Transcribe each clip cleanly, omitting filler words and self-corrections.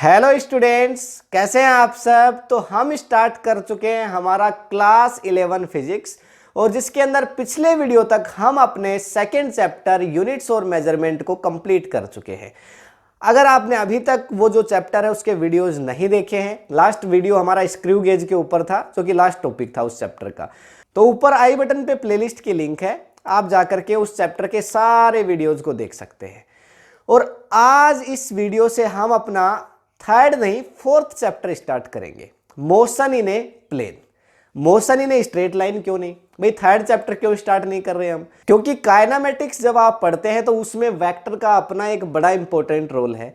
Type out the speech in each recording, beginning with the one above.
Hello students, कैसे हैं आप सब। तो हम स्टार्ट कर चुके हैं हमारा क्लास 11 फिजिक्स और जिसके अंदर पिछले वीडियो तक हम अपने सेकंड चैप्टर यूनिट्स और मेजरमेंट को कंप्लीट कर चुके हैं। अगर आपने अभी तक वो जो चैप्टर है उसके वीडियोस नहीं देखे हैं, लास्ट वीडियो हमारा स्क्रू गेज के ऊपर था जो कि लास्ट टॉपिक था उस चैप्टर का, तो ऊपर आई बटन पे प्लेलिस्ट की लिंक है, आप जाकर के उस चैप्टर के सारे वीडियोज को देख सकते हैं। और आज इस वीडियो से हम अपना थर्ड नहीं फोर्थ चैप्टर स्टार्ट करेंगे, motion in a plane. Motion in a straight line क्यों नहीं भाई, थर्ड चैप्टर क्यों स्टार्ट नहीं कर रहे हम? क्योंकि काइनेमेटिक्स जब आप पढ़ते हैं तो उसमें वेक्टर का अपना एक बड़ा इंपॉर्टेंट रोल है।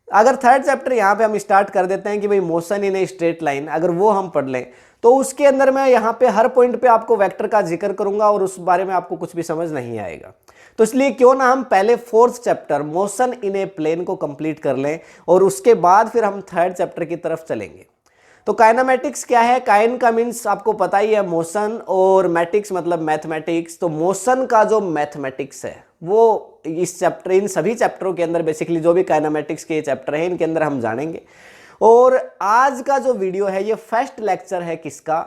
अगर थर्ड चैप्टर यहाँ पे हम स्टार्ट कर देते हैं कि भाई motion in a straight line, अगर वो हम पढ़ लें तो उसके अंदर मैं यहाँ पे हर पॉइंट पे आपको वेक्टर का जिक्र करूंगा और उस बारे में आपको कुछ भी समझ नहीं आएगा। तो इसलिए क्यों ना हम पहले fourth chapter motion in a plane को कंप्लीट कर लें और उसके बाद फिर हम थर्ड चैप्टर की तरफ चलेंगे। तो काइनेमेटिक्स क्या है? काइन का मीन्स आपको पता ही है मोशन, और मैटिक्स मतलब मैथमेटिक्स। तो मोशन का जो मैथमेटिक्स है वो इस चैप्टर, इन सभी चैप्टरों के अंदर बेसिकली जो भी काइनेमेटिक्स के चैप्टर हैं इनके अंदर हम जानेंगे। और आज का जो वीडियो है ये फर्स्ट लेक्चर है किसका?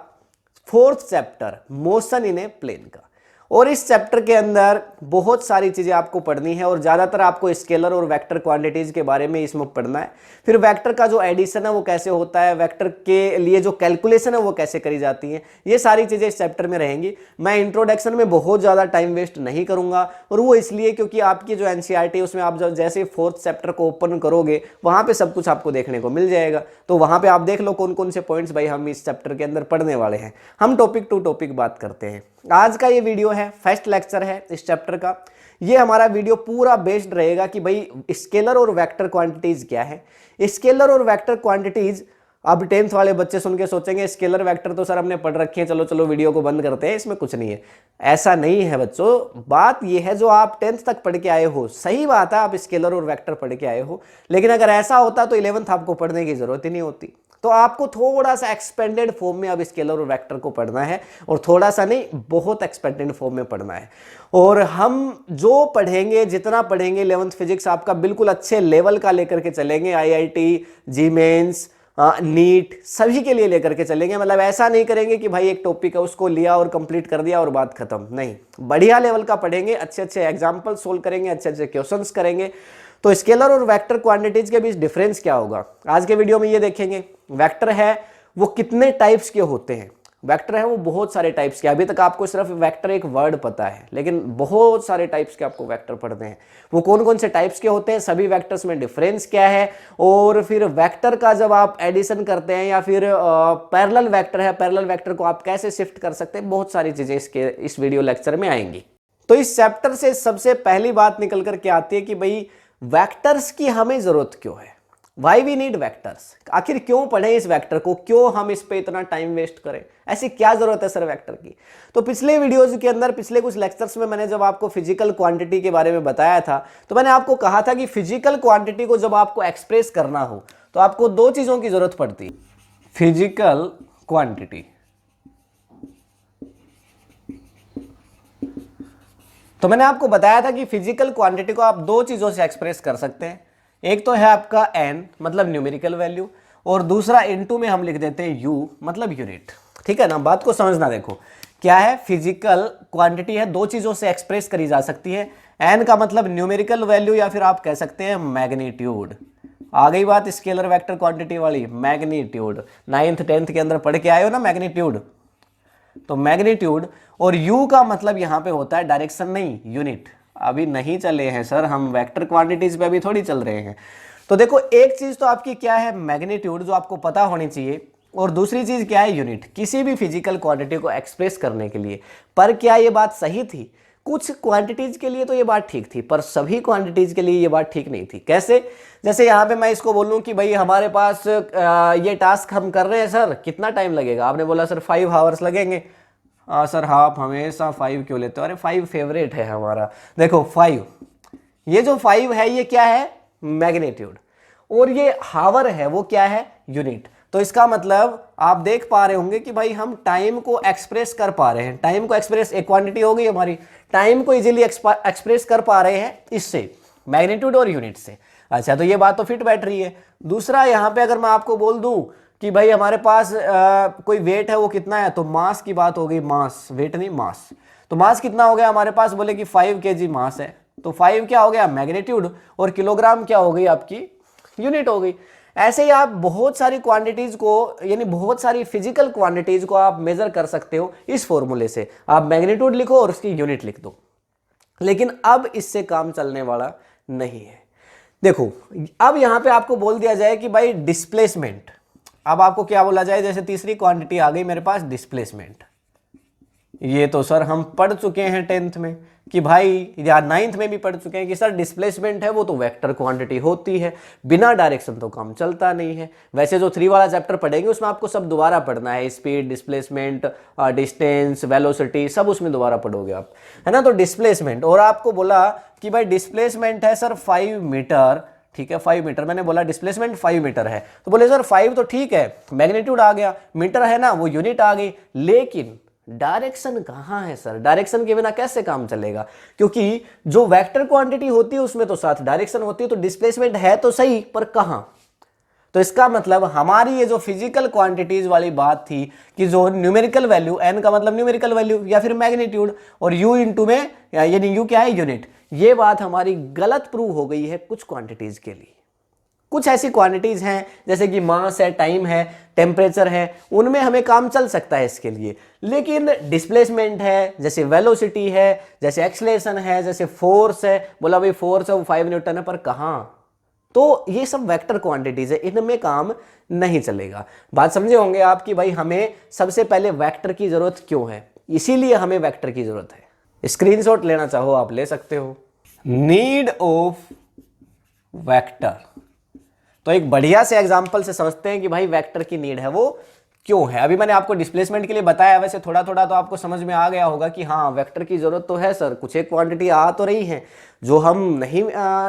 Fourth chapter motion in a plane का। और इस चैप्टर के अंदर बहुत सारी चीजें आपको पढ़नी है और ज्यादातर आपको स्केलर और वेक्टर क्वांटिटीज के बारे में इसमें पढ़ना है। फिर वेक्टर का जो एडिशन है वो कैसे होता है, वेक्टर के लिए जो कैलकुलेशन है वो कैसे करी जाती है, ये सारी चीजें इस चैप्टर में रहेंगी। मैं इंट्रोडक्शन में बहुत ज्यादा टाइम वेस्ट नहीं करूंगा, और वो इसलिए क्योंकि आपकी जो एनसीईआरटी उसमें आप जब जैसे फोर्थ चैप्टर को ओपन करोगे वहां पे सब कुछ आपको देखने को मिल जाएगा। तो वहां पे आप देख लो कौन कौन से पॉइंट्स भाई हम इस चैप्टर के अंदर पढ़ने वाले हैं। हम टॉपिक टू टॉपिक बात करते हैं। आज का ये वीडियो है, फर्स्ट लेक्चर है इस चैप्टर का। ये हमारा वीडियो पूरा बेस्ड रहेगा कि भाई स्केलर और वेक्टर क्वांटिटीज क्या है। स्केलर और वेक्टर क्वांटिटीज, अब 10th वाले बच्चे सुन के सोचेंगे स्केलर वेक्टर तो सर हमने पढ़ रखे हैं, चलो चलो वीडियो को बंद करते हैं, इसमें कुछ नहीं है। ऐसा नहीं है बच्चों, बात ये है जो आप 10th तक पढ़ के आए हो, सही बात है आप स्केलर और वेक्टर पढ़ के आए हो, लेकिन अगर ऐसा होता तो 11th आपको पढ़ने की जरूरत ही नहीं होती। तो आपको थोड़ा सा एक्सपेंडेड फॉर्म में अब स्केलर और वेक्टर को पढ़ना है, और थोड़ा सा नहीं बहुत एक्सपेंडेड फॉर्म में पढ़ना है। और हम जो पढ़ेंगे, जितना पढ़ेंगे 11th फिजिक्स आपका बिल्कुल अच्छे लेवल का लेकर के चलेंगे। आईआईटी, जी मेंस, नीट सभी के लिए लेकर के चलेंगे। मतलब ऐसा नहीं करेंगे कि भाई एक टॉपिक है उसको लिया और कंप्लीट कर दिया और बात खत्म, नहीं, बढ़िया लेवल का पढ़ेंगे, अच्छे अच्छे एग्जाम्पल सोल्व करेंगे, अच्छे अच्छे क्वेश्चंस करेंगे। तो स्केलर और वेक्टर क्वांटिटीज के बीच डिफरेंस क्या होगा आज के वीडियो में ये देखेंगे। वेक्टर है वो कितने टाइप्स के होते हैं, वेक्टर है वो बहुत सारे टाइप्स के। अभी तक आपको सिर्फ वेक्टर एक वर्ड पता है, लेकिन बहुत सारे टाइप्स के आपको वेक्टर पढ़ते हैं। वो कौन कौन से टाइप्स के होते हैं, सभी वेक्टर्स में डिफरेंस क्या है, और फिर वेक्टर का जब आप एडिशन करते हैं या फिर पैरेलल वेक्टर है, पैरेलल वेक्टर को आप कैसे शिफ्ट कर सकते हैं, बहुत सारी चीजें इस वीडियो लेक्चर में आएंगी। तो इस चैप्टर से सबसे पहली बात निकल कर के आती है कि भाई वेक्टर्स की हमें जरूरत क्यों है, वाई वी नीड वेक्टर्स। आखिर क्यों पढ़े इस वेक्टर को, क्यों हम इस पे इतना टाइम वेस्ट करें, ऐसी क्या जरूरत है सर वेक्टर की। तो पिछले वीडियोज के अंदर, पिछले कुछ लेक्चर्स में मैंने जब आपको फिजिकल क्वांटिटी के बारे में बताया था तो मैंने आपको कहा था कि फिजिकल क्वांटिटी को जब आपको एक्सप्रेस करना हो तो आपको दो चीजों की जरूरत पड़ती है। फिजिकल क्वांटिटी, तो मैंने आपको बताया था कि फिजिकल क्वांटिटी को आप दो चीजों से एक्सप्रेस कर सकते हैं। एक तो है आपका n मतलब न्यूमेरिकल वैल्यू, और दूसरा इनटू में हम लिख देते हैं u मतलब यूनिट। ठीक है ना, बात को समझना। देखो क्या है, फिजिकल क्वांटिटी है, दो चीजों से एक्सप्रेस करी जा सकती है। n का मतलब न्यूमेरिकल वैल्यू या फिर आप कह सकते हैं मैग्नीट्यूड। आ गई बात स्केलर वेक्टर क्वांटिटी वाली, मैग्नीट्यूड 9th 10th के अंदर पढ़ के आए हो ना मैग्नीट्यूड। तो मैग्नीट्यूड, और u का मतलब यहां पे होता है डायरेक्शन नहीं यूनिट। अभी नहीं चले हैं सर हम वेक्टर क्वांटिटीज पे अभी थोड़ी चल रहे हैं। तो देखो एक चीज तो आपकी क्या है, मैग्नीट्यूड जो आपको पता होनी चाहिए, और दूसरी चीज क्या है, यूनिट, किसी भी फिजिकल क्वांटिटी को एक्सप्रेस करने के लिए। पर क्या ये बात सही थी? कुछ क्वांटिटीज के लिए तो ये बात ठीक थी, पर सभी क्वांटिटीज के लिए ये बात ठीक नहीं थी। कैसे? जैसे यहाँ पे मैं इसको बोलूँ कि भाई हमारे पास ये टास्क हम कर रहे हैं सर, कितना टाइम लगेगा? आपने बोला सर 5 आवर्स लगेंगे। सर हाँ, आप हमेशा 5 क्यों लेते हो? अरे 5 फेवरेट है हमारा। देखो 5, ये जो 5 है ये क्या है, मैग्नीट्यूड, और ये हावर है वो क्या है, यूनिट। तो इसका मतलब आप देख पा रहे होंगे कि भाई हम टाइम को एक्सप्रेस कर पा रहे हैं। टाइम को एक्सप्रेस, एक क्वांटिटी हो गई हमारी, टाइम को इजीली एक्सप्रेस कर पा रहे हैं इससे, मैग्नीट्यूड और यूनिट से। अच्छा, तो ये बात तो फिट बैठ रही है। दूसरा, यहाँ पे अगर मैं आपको बोल दूं कि भाई हमारे पास कोई वेट है वो कितना है, तो मास की बात हो गई, मास, वेट नहीं मास। तो मास कितना हो गया हमारे पास, बोले कि 5 kg मास है, तो 5 क्या हो गया मैग्नीट्यूड, और किलोग्राम क्या हो गई आपकी यूनिट हो गई। ऐसे ही आप बहुत सारी क्वांटिटीज को, यानी बहुत सारी फिजिकल क्वांटिटीज को आप मेजर कर सकते हो इस फॉर्मूले से। आप मैग्नीट्यूड लिखो और उसकी यूनिट लिख दो। लेकिन अब इससे काम चलने वाला नहीं है। देखो, अब यहां पे आपको बोल दिया जाए कि भाई डिस्प्लेसमेंट, अब आपको क्या बोला जाए, जैसे तीसरी क्वांटिटी आ गई मेरे पास डिस्प्लेसमेंट। ये तो सर हम पढ़ चुके हैं 10th में कि भाई, या 9th में भी पढ़ चुके हैं कि सर डिस्प्लेसमेंट है वो तो वेक्टर क्वांटिटी होती है, बिना डायरेक्शन तो काम चलता नहीं है। वैसे जो 3 वाला चैप्टर पढ़ेंगे उसमें आपको सब दोबारा पढ़ना है, स्पीड, डिस्प्लेसमेंट, डिस्टेंस, वेलोसिटी, सब उसमें दोबारा पढ़ोगे आप, है ना। तो डिस्प्लेसमेंट, और आपको बोला कि भाई डिस्प्लेसमेंट है सर 5 मीटर, ठीक है 5 मीटर, मैंने बोला डिस्प्लेसमेंट 5 मीटर है, तो बोले सर 5 तो ठीक है, मैग्नीट्यूड आ गया, मीटर है ना वो यूनिट आ गई, लेकिन डायरेक्शन कहां है सर, डायरेक्शन के बिना कैसे काम चलेगा, क्योंकि जो वेक्टर क्वांटिटी होती है उसमें तो साथ डायरेक्शन होती है, तो डिस्प्लेसमेंट है तो सही पर कहां। तो इसका मतलब हमारी ये जो फिजिकल क्वांटिटीज वाली बात थी कि जो न्यूमेरिकल वैल्यू, एन का मतलब न्यूमेरिकल वैल्यू या फिर मैग्नीट्यूड, और यू इंटू में, यानी यू क्या है यूनिट, ये बात हमारी गलत प्रूव हो गई है कुछ क्वांटिटीज के लिए। कुछ ऐसी क्वांटिटीज हैं जैसे कि मास है, टाइम है, टेम्परेचर है, उनमें हमें काम चल सकता है इसके लिए, लेकिन डिस्प्लेसमेंट है, जैसे वेलोसिटी है, जैसे एक्सलेशन है, जैसे फोर्स है, बोला भाई फोर्स है वो 5 न्यूटन है, पर कहां। तो ये सब वेक्टर क्वांटिटीज है, इनमें काम नहीं चलेगा। बात समझे होंगे आप कि भाई हमें सबसे पहले वेक्टर की जरूरत क्यों है, इसीलिए हमें वेक्टर की जरूरत है। स्क्रीनशॉट लेना चाहो आप ले सकते हो। नीड ऑफ वेक्टर, तो एक बढ़िया से एग्जांपल से समझते हैं कि भाई वेक्टर की नीड है वो क्यों है। अभी मैंने आपको डिस्प्लेसमेंट के लिए बताया, वैसे थोड़ा थोड़ा तो आपको समझ में आ गया होगा कि हाँ वेक्टर की जरूरत तो है सर, कुछ एक क्वांटिटी आ तो रही है जो हम नहीं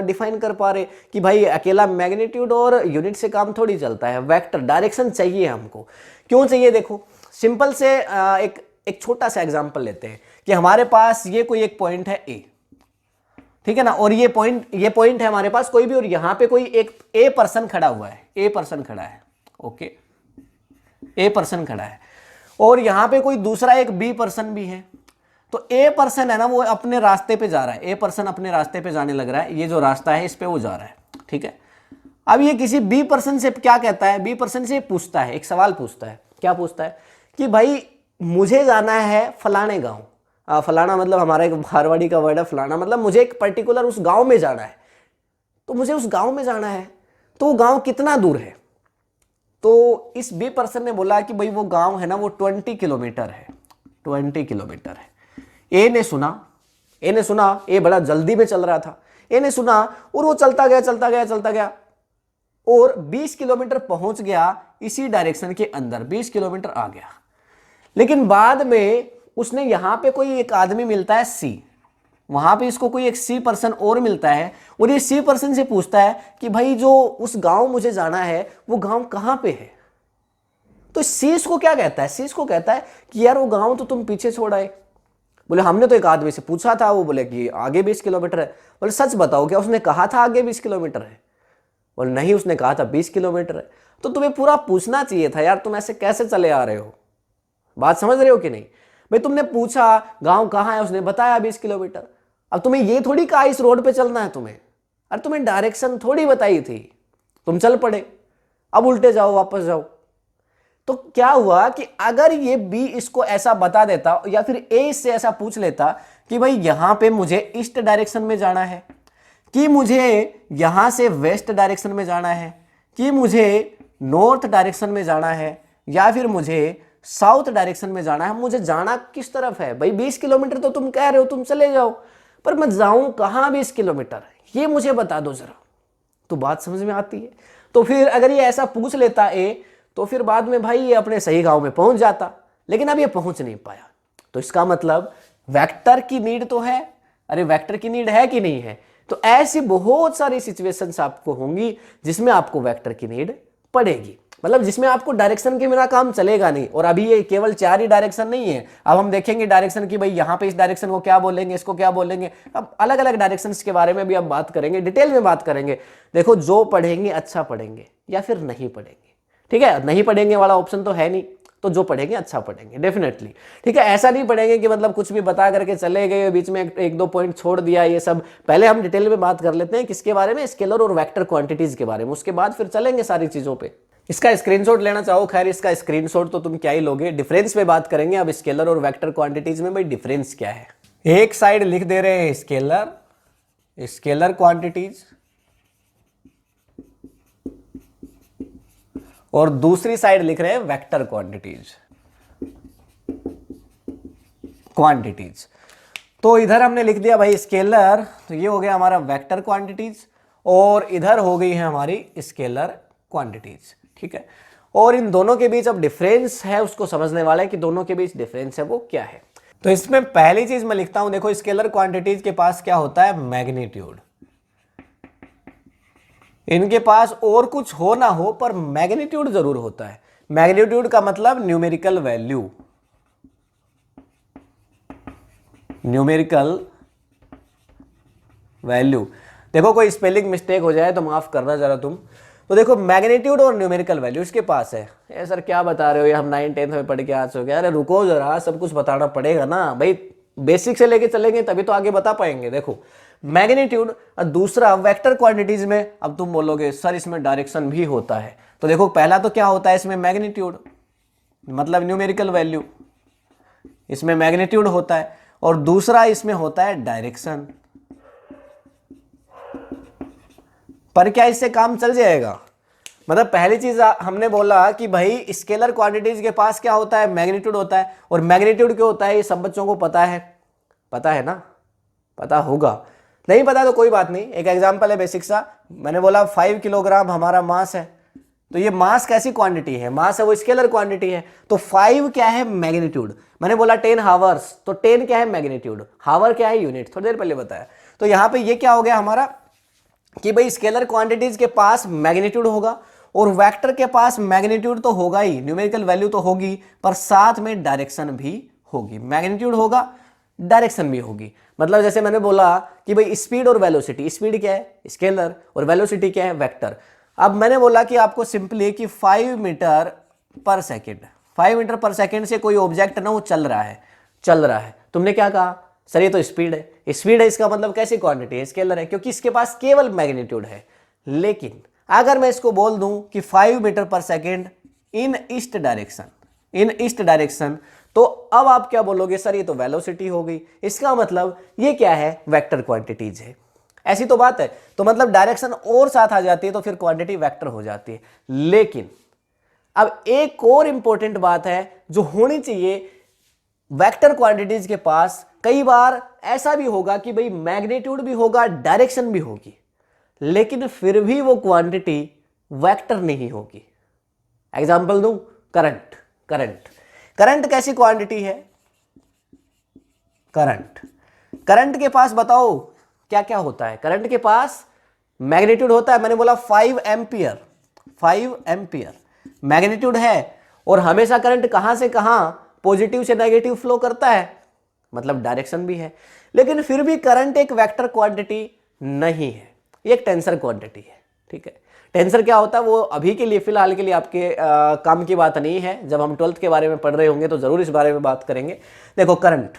डिफाइन कर पा रहे, कि भाई अकेला मैग्नीट्यूड और यूनिट से काम थोड़ी चलता है, वेक्टर डायरेक्शन चाहिए हमको। क्यों चाहिए, देखो सिंपल से एक छोटा सा एग्जाम्पल लेते हैं कि हमारे पास ये कोई एक पॉइंट है ए, ठीक है ना, और ये पॉइंट है हमारे पास कोई भी, और यहां पे कोई एक ए पर्सन खड़ा हुआ है, ए पर्सन खड़ा है, ओके, ए पर्सन खड़ा है, और यहां पे कोई दूसरा एक बी पर्सन भी है। तो ए पर्सन है ना वो अपने रास्ते पे जा रहा है, ए पर्सन अपने रास्ते पे जाने लग रहा है, ये जो रास्ता है इस पे वो जा रहा है, ठीक है। अब ये किसी बी पर्सन से क्या कहता है, बी पर्सन से पूछता है, एक सवाल पूछता है, क्या पूछता है कि भाई मुझे जाना है फलाने गांव, फलाना मतलब हमारा एक मारवाड़ी का वर्ड है, फलाना मतलब मुझे एक पर्टिकुलर उस गांव में जाना है, तो मुझे उस गांव में जाना है, तो वो गांव कितना दूर है। तो इस बी पर्सन ने बोला कि भाई वो गांव है ना वो 20 किलोमीटर है, 20 किलोमीटर है। ए ने सुना, ए बड़ा जल्दी में चल रहा था, ए ने सुना और वो चलता गया और 20 किलोमीटर पहुंच गया इसी डायरेक्शन के अंदर, 20 किलोमीटर आ गया। लेकिन बाद में उसने यहां पे कोई एक आदमी मिलता है सी, वहां पे इसको कोई एक सी पर्सन और मिलता है, और ये सी पर्सन से पूछता है कि भाई जो उस गांव मुझे जाना है वो गांव कहां पे है। तो सी इसको क्या कहता है, सी इसको कहता है कि यार वो गांव तो तुम पीछे छोड़ आए। बोले हमने तो एक आदमी से पूछा था, वो बोले कि आगे 20 किलोमीटर है। बोले सच बताओ क्या उसने कहा था आगे 20 किलोमीटर है। बोले नहीं, उसने कहा था 20 किलोमीटर है। तो तुम्हें पूरा पूछना चाहिए था यार, तुम ऐसे कैसे चले आ रहे हो, बात समझ रहे हो कि नहीं। भाई तुमने पूछा गांव कहां है, उसने बताया 20 किलोमीटर। अब तुम्हें ये थोड़ी कहा इस रोड पे चलना है तुम्हें, अरे तुम्हें डायरेक्शन थोड़ी बताई थी, तुम चल पड़े, अब उल्टे जाओ वापस जाओ। तो क्या हुआ कि अगर ये बी इसको ऐसा बता देता या फिर ए इससे ऐसा पूछ लेता कि भाई यहां पे मुझे ईस्ट डायरेक्शन में जाना है, कि मुझे यहां से वेस्ट डायरेक्शन में जाना है, कि मुझे नॉर्थ डायरेक्शन में जाना है, या फिर मुझे साउथ डायरेक्शन में जाना है, मुझे जाना किस तरफ है। भाई 20 किलोमीटर तो तुम कह रहे हो तुम चले जाओ, पर मैं जाऊं कहां 20 किलोमीटर, ये मुझे बता दो जरा। तो बात समझ में आती है। तो फिर अगर ये ऐसा पूछ लेता ए, तो फिर बाद में भाई ये अपने सही गांव में पहुंच जाता, लेकिन अब ये पहुंच नहीं पाया। तो इसका मतलब वेक्टर की नीड तो है, अरे वेक्टर की नीड है कि नहीं है। तो ऐसी बहुत सारी सिचुएशंस आपको होंगी जिसमें आपको वेक्टर की नीड पड़ेगी। मतलब जिसमें आपको डायरेक्शन के बिना काम चलेगा नहीं। और अभी ये केवल 4 ही डायरेक्शन नहीं है, अब हम देखेंगे डायरेक्शन की भाई यहाँ पे इस डायरेक्शन को क्या बोलेंगे, इसको क्या बोलेंगे। अब अलग अलग डायरेक्शंस के बारे में भी अब बात करेंगे, डिटेल में बात करेंगे। देखो जो पढ़ेंगे अच्छा पढ़ेंगे या फिर नहीं पढ़ेंगे, ठीक है। नहीं पढ़ेंगे वाला ऑप्शन तो है नहीं, तो जो पढ़ेंगे अच्छा पढ़ेंगे डेफिनेटली, ठीक है। ऐसा नहीं पढ़ेंगे कि मतलब कुछ भी बता करके चले गए, बीच में एक दो पॉइंट छोड़ दिया, ये सब। पहले हम डिटेल में बात कर लेते हैं किसके बारे में, स्केलर और वेक्टर क्वांटिटीज के बारे में, उसके बाद फिर चलेंगे सारी चीजों पे। इसका स्क्रीनशॉट लेना चाहो, खैर इसका स्क्रीनशॉट तो तुम क्या ही लोगे। डिफरेंस पे बात करेंगे अब स्केलर और वेक्टर क्वांटिटीज में भाई डिफरेंस क्या है। एक साइड लिख दे रहे हैं स्केलर क्वांटिटीज, और दूसरी साइड लिख रहे हैं वेक्टर क्वांटिटीज। तो इधर हमने लिख दिया भाई स्केलर, तो ये हो गया हमारा वेक्टर क्वांटिटीज, और इधर हो गई है हमारी स्केलर क्वांटिटीज, ठीक है। और इन दोनों के बीच अब डिफरेंस है, उसको समझने वाला है कि दोनों के बीच डिफरेंस है वो क्या है। तो इसमें पहली चीज मैं लिखता हूं, देखो स्केलर क्वांटिटीज के पास क्या होता है, मैग्नीट्यूड। इनके पास और कुछ हो ना हो पर मैग्नीट्यूड जरूर होता है। मैग्नीट्यूड का मतलब न्यूमेरिकल वैल्यू, देखो कोई स्पेलिंग मिस्टेक हो जाए तो माफ करना जरा तुम। तो देखो मैग्नीट्यूड और न्यूमेरिकल वैल्यू इसके पास है। ये सर क्या बता रहे हो, ये हम 9th 10th में पढ़ के आ चुके हैं। अरे रुको जरा, सब कुछ बताना पड़ेगा ना भाई, बेसिक से लेके चलेंगे तभी तो आगे बता पाएंगे। देखो मैग्नीट्यूड, दूसरा वेक्टर क्वांटिटीज में अब तुम बोलोगे सर इसमें डायरेक्शन भी होता है, तो देखो पहला तो क्या होता है इसमें मैग्नीट्यूड, मतलब न्यूमेरिकल वैल्यू, इसमें मैग्नीट्यूड होता है, और दूसरा इसमें होता है डायरेक्शन। पर क्या इससे काम चल जाएगा, मतलब पहली चीज हमने बोला कि भाई स्केलर क्वांटिटीज के पास क्या होता है, मैग्नीट्यूड होता है। और मैग्नीट्यूड क्या होता है ये सब बच्चों को पता है ना, पता होगा। नहीं पता तो कोई बात नहीं, एक एग्जांपल है बेसिक सा। मैंने बोला 5 किलोग्राम हमारा मास है, तो ये मास कैसी क्वांटिटी है, मास है वो स्केलर क्वांटिटी है। तो 5 क्या है, मैग्नीट्यूड। मैंने बोला 10 हावर्स, तो 10 क्या है, मैग्नीट्यूड। हावर क्या है, यूनिट, थोड़ी देर पहले बताया। तो यहाँ पे ये क्या हो गया हमारा कि भाई स्केलर क्वांटिटीज के पास मैग्नीट्यूड होगा, और वेक्टर के पास मैग्नीट्यूड तो होगा ही, न्यूमेरिकल वैल्यू तो होगी, पर साथ में डायरेक्शन भी होगी। मैग्नीट्यूड होगा, डायरेक्शन भी होगी। मतलब जैसे मैंने बोला कि भाई स्पीड और वेलोसिटी, स्पीड क्या है स्केलर और वेलोसिटी क्या है वेक्टर। अब मैंने बोला कि आपको सिंपली कि 5 मीटर पर सेकेंड, 5 मीटर पर सेकेंड से कोई ऑब्जेक्ट ना वो चल रहा है, तुमने क्या कहा, सर ये तो स्पीड है। स्पीड है इसका मतलब कैसी क्वांटिटी है, स्केलर है, क्योंकि इसके पास केवल मैग्नीट्यूड है। लेकिन अगर मैं इसको बोल दूं कि 5 मीटर पर सेकेंड इन ईस्ट डायरेक्शन, तो अब आप क्या बोलोगे, सर ये तो वेलोसिटी हो गई, इसका मतलब ये क्या है, वेक्टर क्वांटिटीज है। ऐसी तो बात है, तो मतलब डायरेक्शन और साथ आ जाती है तो फिर क्वांटिटी वेक्टर हो जाती है। लेकिन अब एक और इंपॉर्टेंट बात है जो होनी चाहिए, वेक्टर क्वांटिटीज के पास कई बार ऐसा भी होगा कि भाई मैग्नीट्यूड भी होगा, डायरेक्शन भी होगी, लेकिन फिर भी वो क्वांटिटी वेक्टर नहीं होगी। एग्जांपल दूं, करंट कैसी क्वांटिटी है, करंट के पास बताओ क्या क्या होता है। करंट के पास मैग्नीट्यूड होता है, मैंने बोला 5 एम्पियर मैग्नीट्यूड है, और हमेशा करंट कहां से कहां, पॉजिटिव से नेगेटिव फ्लो करता है, मतलब डायरेक्शन भी है। लेकिन फिर भी करंट एक वेक्टर क्वांटिटी नहीं है, ये एक टेंसर क्वांटिटी है, ठीक है। टेंसर क्या होता है वो अभी के लिए, फिलहाल के लिए आपके काम की बात नहीं है। जब हम 12th के बारे में पढ़ रहे होंगे तो जरूर इस बारे में बात करेंगे। देखो करंट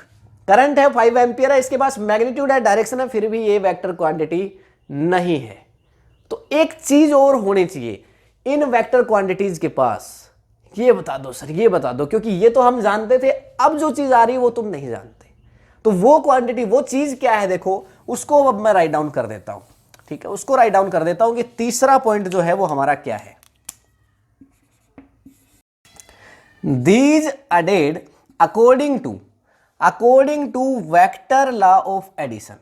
है, 5 एम्पियर है, इसके पास मैग्नीट्यूड है, डायरेक्शन है, फिर भी ये वेक्टर क्वांटिटी नहीं है। तो एक चीज और होनी चाहिए इन वेक्टर क्वांटिटीज के पास, ये बता दो सर, ये बता दो, क्योंकि ये तो हम जानते थे, अब जो चीज आ रही है वो तुम नहीं जानते। तो वो क्वांटिटी, वो चीज क्या है, देखो उसको अब मैं राइट डाउन कर देता हूं, ठीक है। उसको राइट डाउन कर देता हूं कि तीसरा पॉइंट जो है वो हमारा क्या है, these added according to vector law of addition.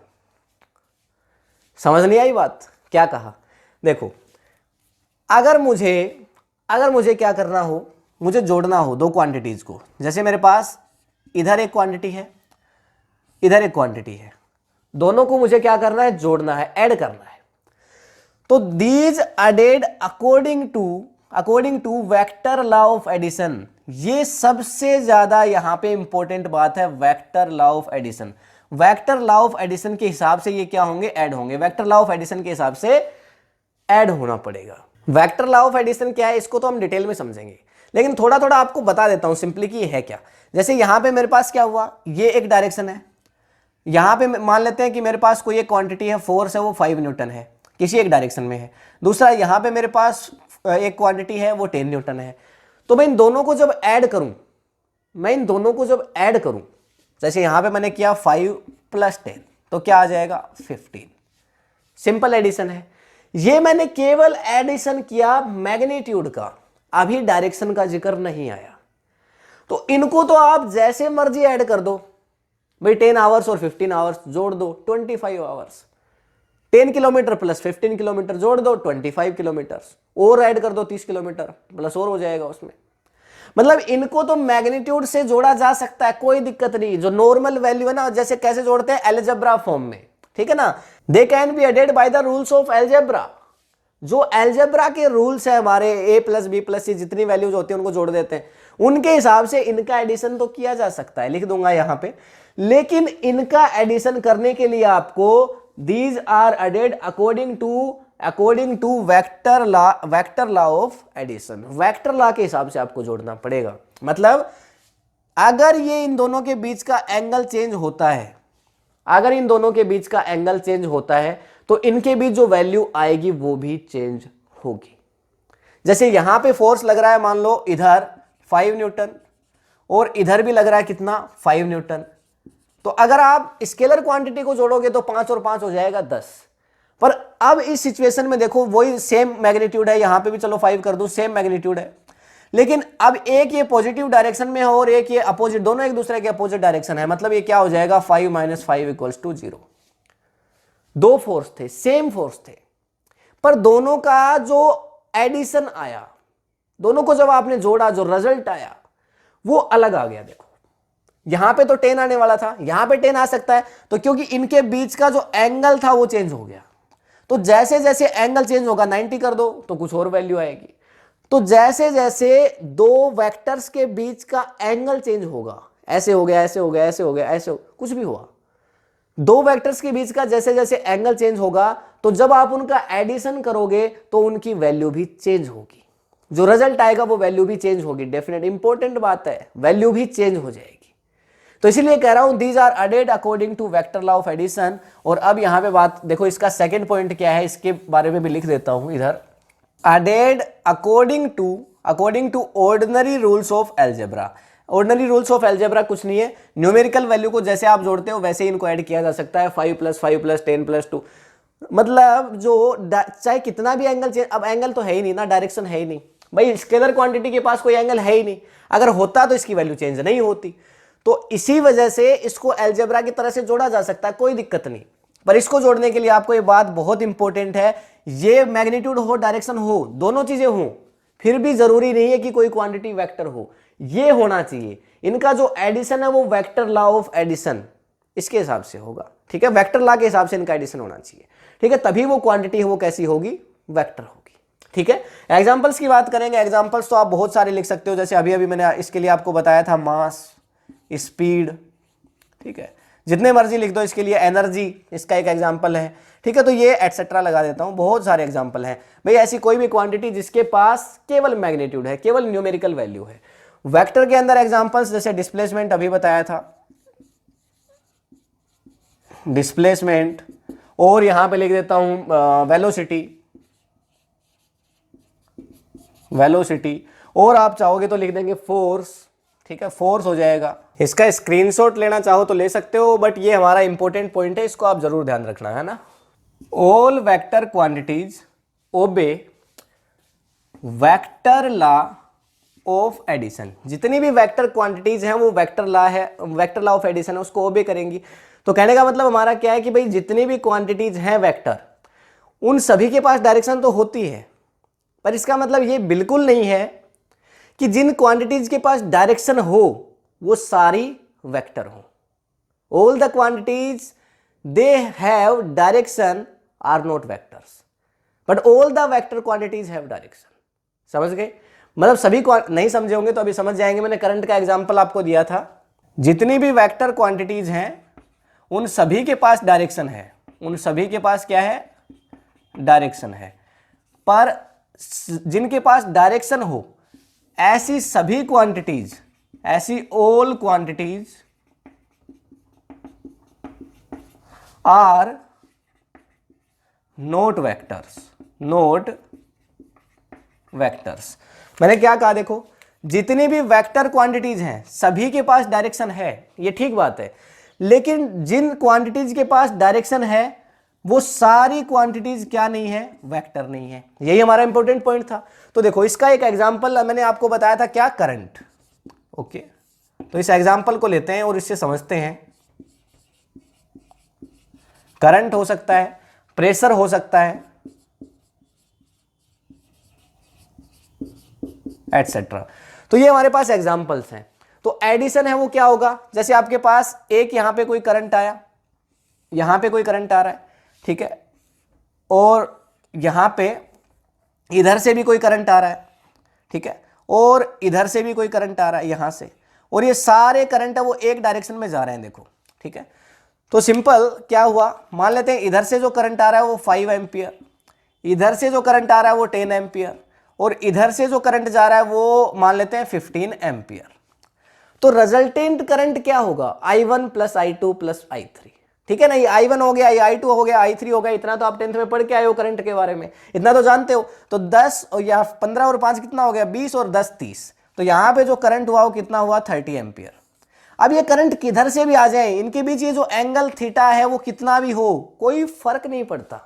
समझ नहीं आई बात, क्या कहा, देखो अगर मुझे क्या करना हो, मुझे जोड़ना हो दो क्वांटिटीज को, जैसे मेरे पास इधर एक क्वांटिटी है, इधर एक क्वांटिटी है, दोनों को मुझे क्या करना है, जोड़ना है, ऐड करना है। तो these added according to according to vector law of addition, ये सबसे ज्यादा यहां पे इंपॉर्टेंट बात है, vector law of addition. Vector law of addition के हिसाब से ये क्या होंगे, ऐड होंगे। वेक्टर लॉ ऑफ एडिशन के हिसाब से ऐड होना पड़ेगा। वेक्टर लॉ ऑफ एडिशन क्या है, इसको तो हम डिटेल में समझेंगे, लेकिन थोड़ा थोड़ा आपको बता देता हूं सिंपली कि ये है क्या। जैसे यहां पे मेरे पास क्या हुआ, ये एक डायरेक्शन है, यहां पे मान लेते हैं कि मेरे पास कोई एक क्वांटिटी है, फोर्स है, वो 5 न्यूटन है, किसी एक डायरेक्शन में है। दूसरा यहां पे मेरे पास एक क्वांटिटी है, वो 10 न्यूटन है। तो मैं इन दोनों को जब ऐड करूं, जैसे यहां पे मैंने किया 5 + 10, तो क्या आ जाएगा 15। सिंपल एडिशन है। ये मैंने केवल एडिशन किया मैग्नीट्यूड का, अभी डायरेक्शन का जिक्र नहीं आया। तो इनको तो आप जैसे मर्जी ऐड कर दो भाई, 10 आवर्स और 15 आवर्स जोड़ दो 25 आवर्स, 10 किलोमीटर प्लस 15 किलोमीटर जोड़ दो 25 किलोमीटर, और ऐड कर दो 30 किलोमीटर प्लस और हो जाएगा उसमें। मतलब इनको तो मैग्नीट्यूड से जोड़ा जा सकता है, कोई दिक्कत नहीं। जो नॉर्मल वैल्यू है ना, जैसे कैसे जोड़ते हैं, अलजेब्रा फॉर्म में, ठीक है ना। They can be added by the rules of algebra. जो अलजेब्रा के रूल्स है हमारे, a + b + c जितनी वैल्यूज होती है उनको जोड़ देते हैं, उनके हिसाब से इनका एडिशन तो किया जा सकता है, लिख दूंगा यहां पे। लेकिन इनका एडिशन करने के लिए आपको these are added according to vector law of addition, vector law के हिसाब से आपको जोड़ना पड़ेगा। मतलब अगर ये इन दोनों के बीच का एंगल चेंज होता है, तो इनके बीच जो वैल्यू आएगी वो भी चेंज होगी। जैसे यहां पे फोर्स लग रहा है, मान लो इधर 5 न्यूटन और इधर भी लग रहा है कितना, 5 न्यूटन। तो अगर आप स्केलर क्वांटिटी को जोड़ोगे तो 5 और 5 हो जाएगा 10। पर अब इस सिचुएशन में देखो, वही सेम मैग्नीट्यूड है, यहां पे भी चलो 5 कर दूं, सेम मैग्नीट्यूड है, लेकिन अब एक ये पॉजिटिव डायरेक्शन में है और एक ये अपोजिट, दोनों एक दूसरे के अपोजिट डायरेक्शन है। मतलब ये क्या हो जाएगा, 5 - 5 = 0। दो फोर्स थे, सेम फोर्स थे, पर दोनों का जो एडिशन आया, दोनों को जब आपने जोड़ा, जो रिजल्ट आया वो अलग आ गया। देखो यहां पे तो 10 आने वाला था, यहां पे 10 आ सकता है, तो क्योंकि इनके बीच का जो एंगल था वो चेंज हो गया। तो जैसे जैसे एंगल चेंज होगा, 90 कर दो तो कुछ और वैल्यू आएगी। तो जैसे जैसे दो वेक्टर्स के बीच का एंगल चेंज होगा, ऐसे हो गया, ऐसे हो गया, ऐसे हो गया, ऐसे हो, कुछ भी हुआ, दो वेक्टर्स के बीच का जैसे जैसे एंगल चेंज होगा, तो जब आप उनका एडिशन करोगे तो उनकी वैल्यू भी चेंज होगी, जो रिजल्ट आएगा वो वैल्यू भी चेंज होगी। डेफिनेट इंपॉर्टेंट बात है, वैल्यू भी चेंज हो जाएगी। तो इसीलिए कह रहा हूं these are added according to vector law of addition. और अब यहां पे बात देखो, इसका सेकंड पॉइंट क्या है, इसके बारे में भी लिख देता हूं इधर। Added according to ordinary rules of algebra. Ordinary rules of algebra कुछ नहीं है, न्यूमेरिकल वैल्यू को जैसे आप जोड़ते हो वैसे ही इनको ऐड किया जा सकता है। 5 + 5 + 10 + 2, मतलब जो चाहे कितना भी एंगल चेंज, अब एंगल तो है ही नहीं ना, डायरेक्शन है ही नहीं भाई, स्केलर क्वांटिटी के पास कोई एंगल है ही नहीं, अगर होता तो इसकी वैल्यू चेंज नहीं होती। तो इसी वजह से इसको अलजेब्रा की तरह से जोड़ा जा सकता है, कोई दिक्कत नहीं। पर इसको जोड़ने के लिए आपको ये बात बहुत इंपॉर्टेंट है, ये मैग्नीट्यूड हो, डायरेक्शन हो, दोनों चीजें हो, फिर भी जरूरी नहीं है कि कोई क्वांटिटी वेक्टर हो, ये होना चाहिए। इनका जो एडिशन है वो वेक्टर लॉ ऑफ एडिशन, इसके हिसाब से होगा, ठीक है, वेक्टर लॉ के हिसाब से इनका एडिशन होना चाहिए, ठीक है, तभी वो क्वांटिटी है वो कैसी होगी, वेक्टर होगी, ठीक है। एग्जांपल्स की बात करेंगे, एग्जांपल्स तो आप बहुत सारे लिख सकते हो, जैसे अभी अभी मैंने इसके लिए आपको बताया था मास, स्पीड, ठीक है, जितने मर्जी लिख दो इसके लिए, एनर्जी इसका एक एग्जांपल है, ठीक है। तो ये एटसेट्रा लगा देता हूं, बहुत सारे एग्जांपल हैं भाई, ऐसी कोई भी क्वांटिटी जिसके पास केवल मैग्नीट्यूड है, केवल न्यूमेरिकल वैल्यू है। वेक्टर के अंदर एग्जांपल्स जैसे डिस्प्लेसमेंट अभी बताया था, डिस्प्लेसमेंट, और यहां पे लिख देता हूं वेलोसिटी, और आप चाहोगे तो लिख देंगे फोर्स, ठीक है, फोर्स हो जाएगा। इसका स्क्रीनशॉट लेना चाहो तो ले सकते हो, बट ये हमारा इंपॉर्टेंट पॉइंट है, इसको आप जरूर ध्यान रखना है ना। All vector quantities obey vector law of addition, जितनी भी वेक्टर क्वांटिटीज हैं वो वेक्टर लॉ ऑफ एडिशन है, उसको ओबे करेंगी। तो कहने का मतलब हमारा क्या है कि भाई जितनी भी क्वांटिटीज हैं वेक्टर, उन सभी के पास डायरेक्शन तो होती है, पर इसका मतलब ये बिल्कुल नहीं है कि जिन क्वांटिटीज के पास डायरेक्शन हो वो सारी वेक्टर हो। All the quantities they have direction are not vectors, but all the vector quantities have direction. समझ गए? मतलब सभी नहीं समझे होंगे तो अभी समझ जाएंगे। मैंने करंट का एग्जांपल आपको दिया था। जितनी भी वेक्टर क्वांटिटीज हैं उन सभी के पास डायरेक्शन है, उन सभी के पास क्या है? डायरेक्शन है। पर जिनके पास डायरेक्शन हो ऐसी सभी क्वांटिटीज, ऐसी all quantities are not vectors, not vectors. मैंने क्या कहा? देखो, जितनी भी वेक्टर क्वांटिटीज हैं सभी के पास डायरेक्शन है, ये ठीक बात है, लेकिन जिन क्वांटिटीज के पास डायरेक्शन है वो सारी क्वांटिटीज क्या नहीं है? वेक्टर नहीं है। यही हमारा इंपॉर्टेंट पॉइंट था। तो देखो, इसका एक एग्जांपल मैंने आपको बताया था, क्या? करंट। ओके, तो इस एग्जांपल को लेते हैं और इससे समझते हैं। करंट हो सकता है, प्रेशर हो सकता है, एटसेट्रा। तो ये हमारे पास एग्जांपल्स हैं। तो एडिशन है वो क्या होगा? जैसे आपके पास एक यहां पे कोई करंट आया, यहां पे कोई करंट आ रहा है, ठीक है, और यहां पे इधर से भी कोई करंट आ रहा है, ठीक है, और इधर से भी कोई करंट आ रहा है यहां से, और ये सारे करंट है वो एक डायरेक्शन में जा रहे हैं, देखो, ठीक है। तो सिंपल क्या हुआ, मान लेते हैं इधर से जो करंट आ रहा है वो 5 एम्पियर, इधर से जो करंट आ रहा है वो 10 एम्पियर, और इधर से जो करंट जा रहा है वो मान लेते हैं 15 एम्पियर। तो रिजल्टेंट करंट क्या होगा? I1 plus I2 plus I3, ठीक है ना। ये I1 हो गया, ये I2 हो गया, I3 हो गया। इतना तो आप 10th में पढ़ के आए हो करंट के बारे में, इतना तो जानते हो। तो 10 और या 15 और 5 कितना हो गया? 20 और 10 30। तो यहां पे जो करंट हुआ वो कितना हुआ? 30 एम्पियर। अब ये करंट किधर से भी आ जाए, इनके बीच ये जो एंगल थीटा है वो कितना भी हो, कोई फर्क नहीं पड़ता।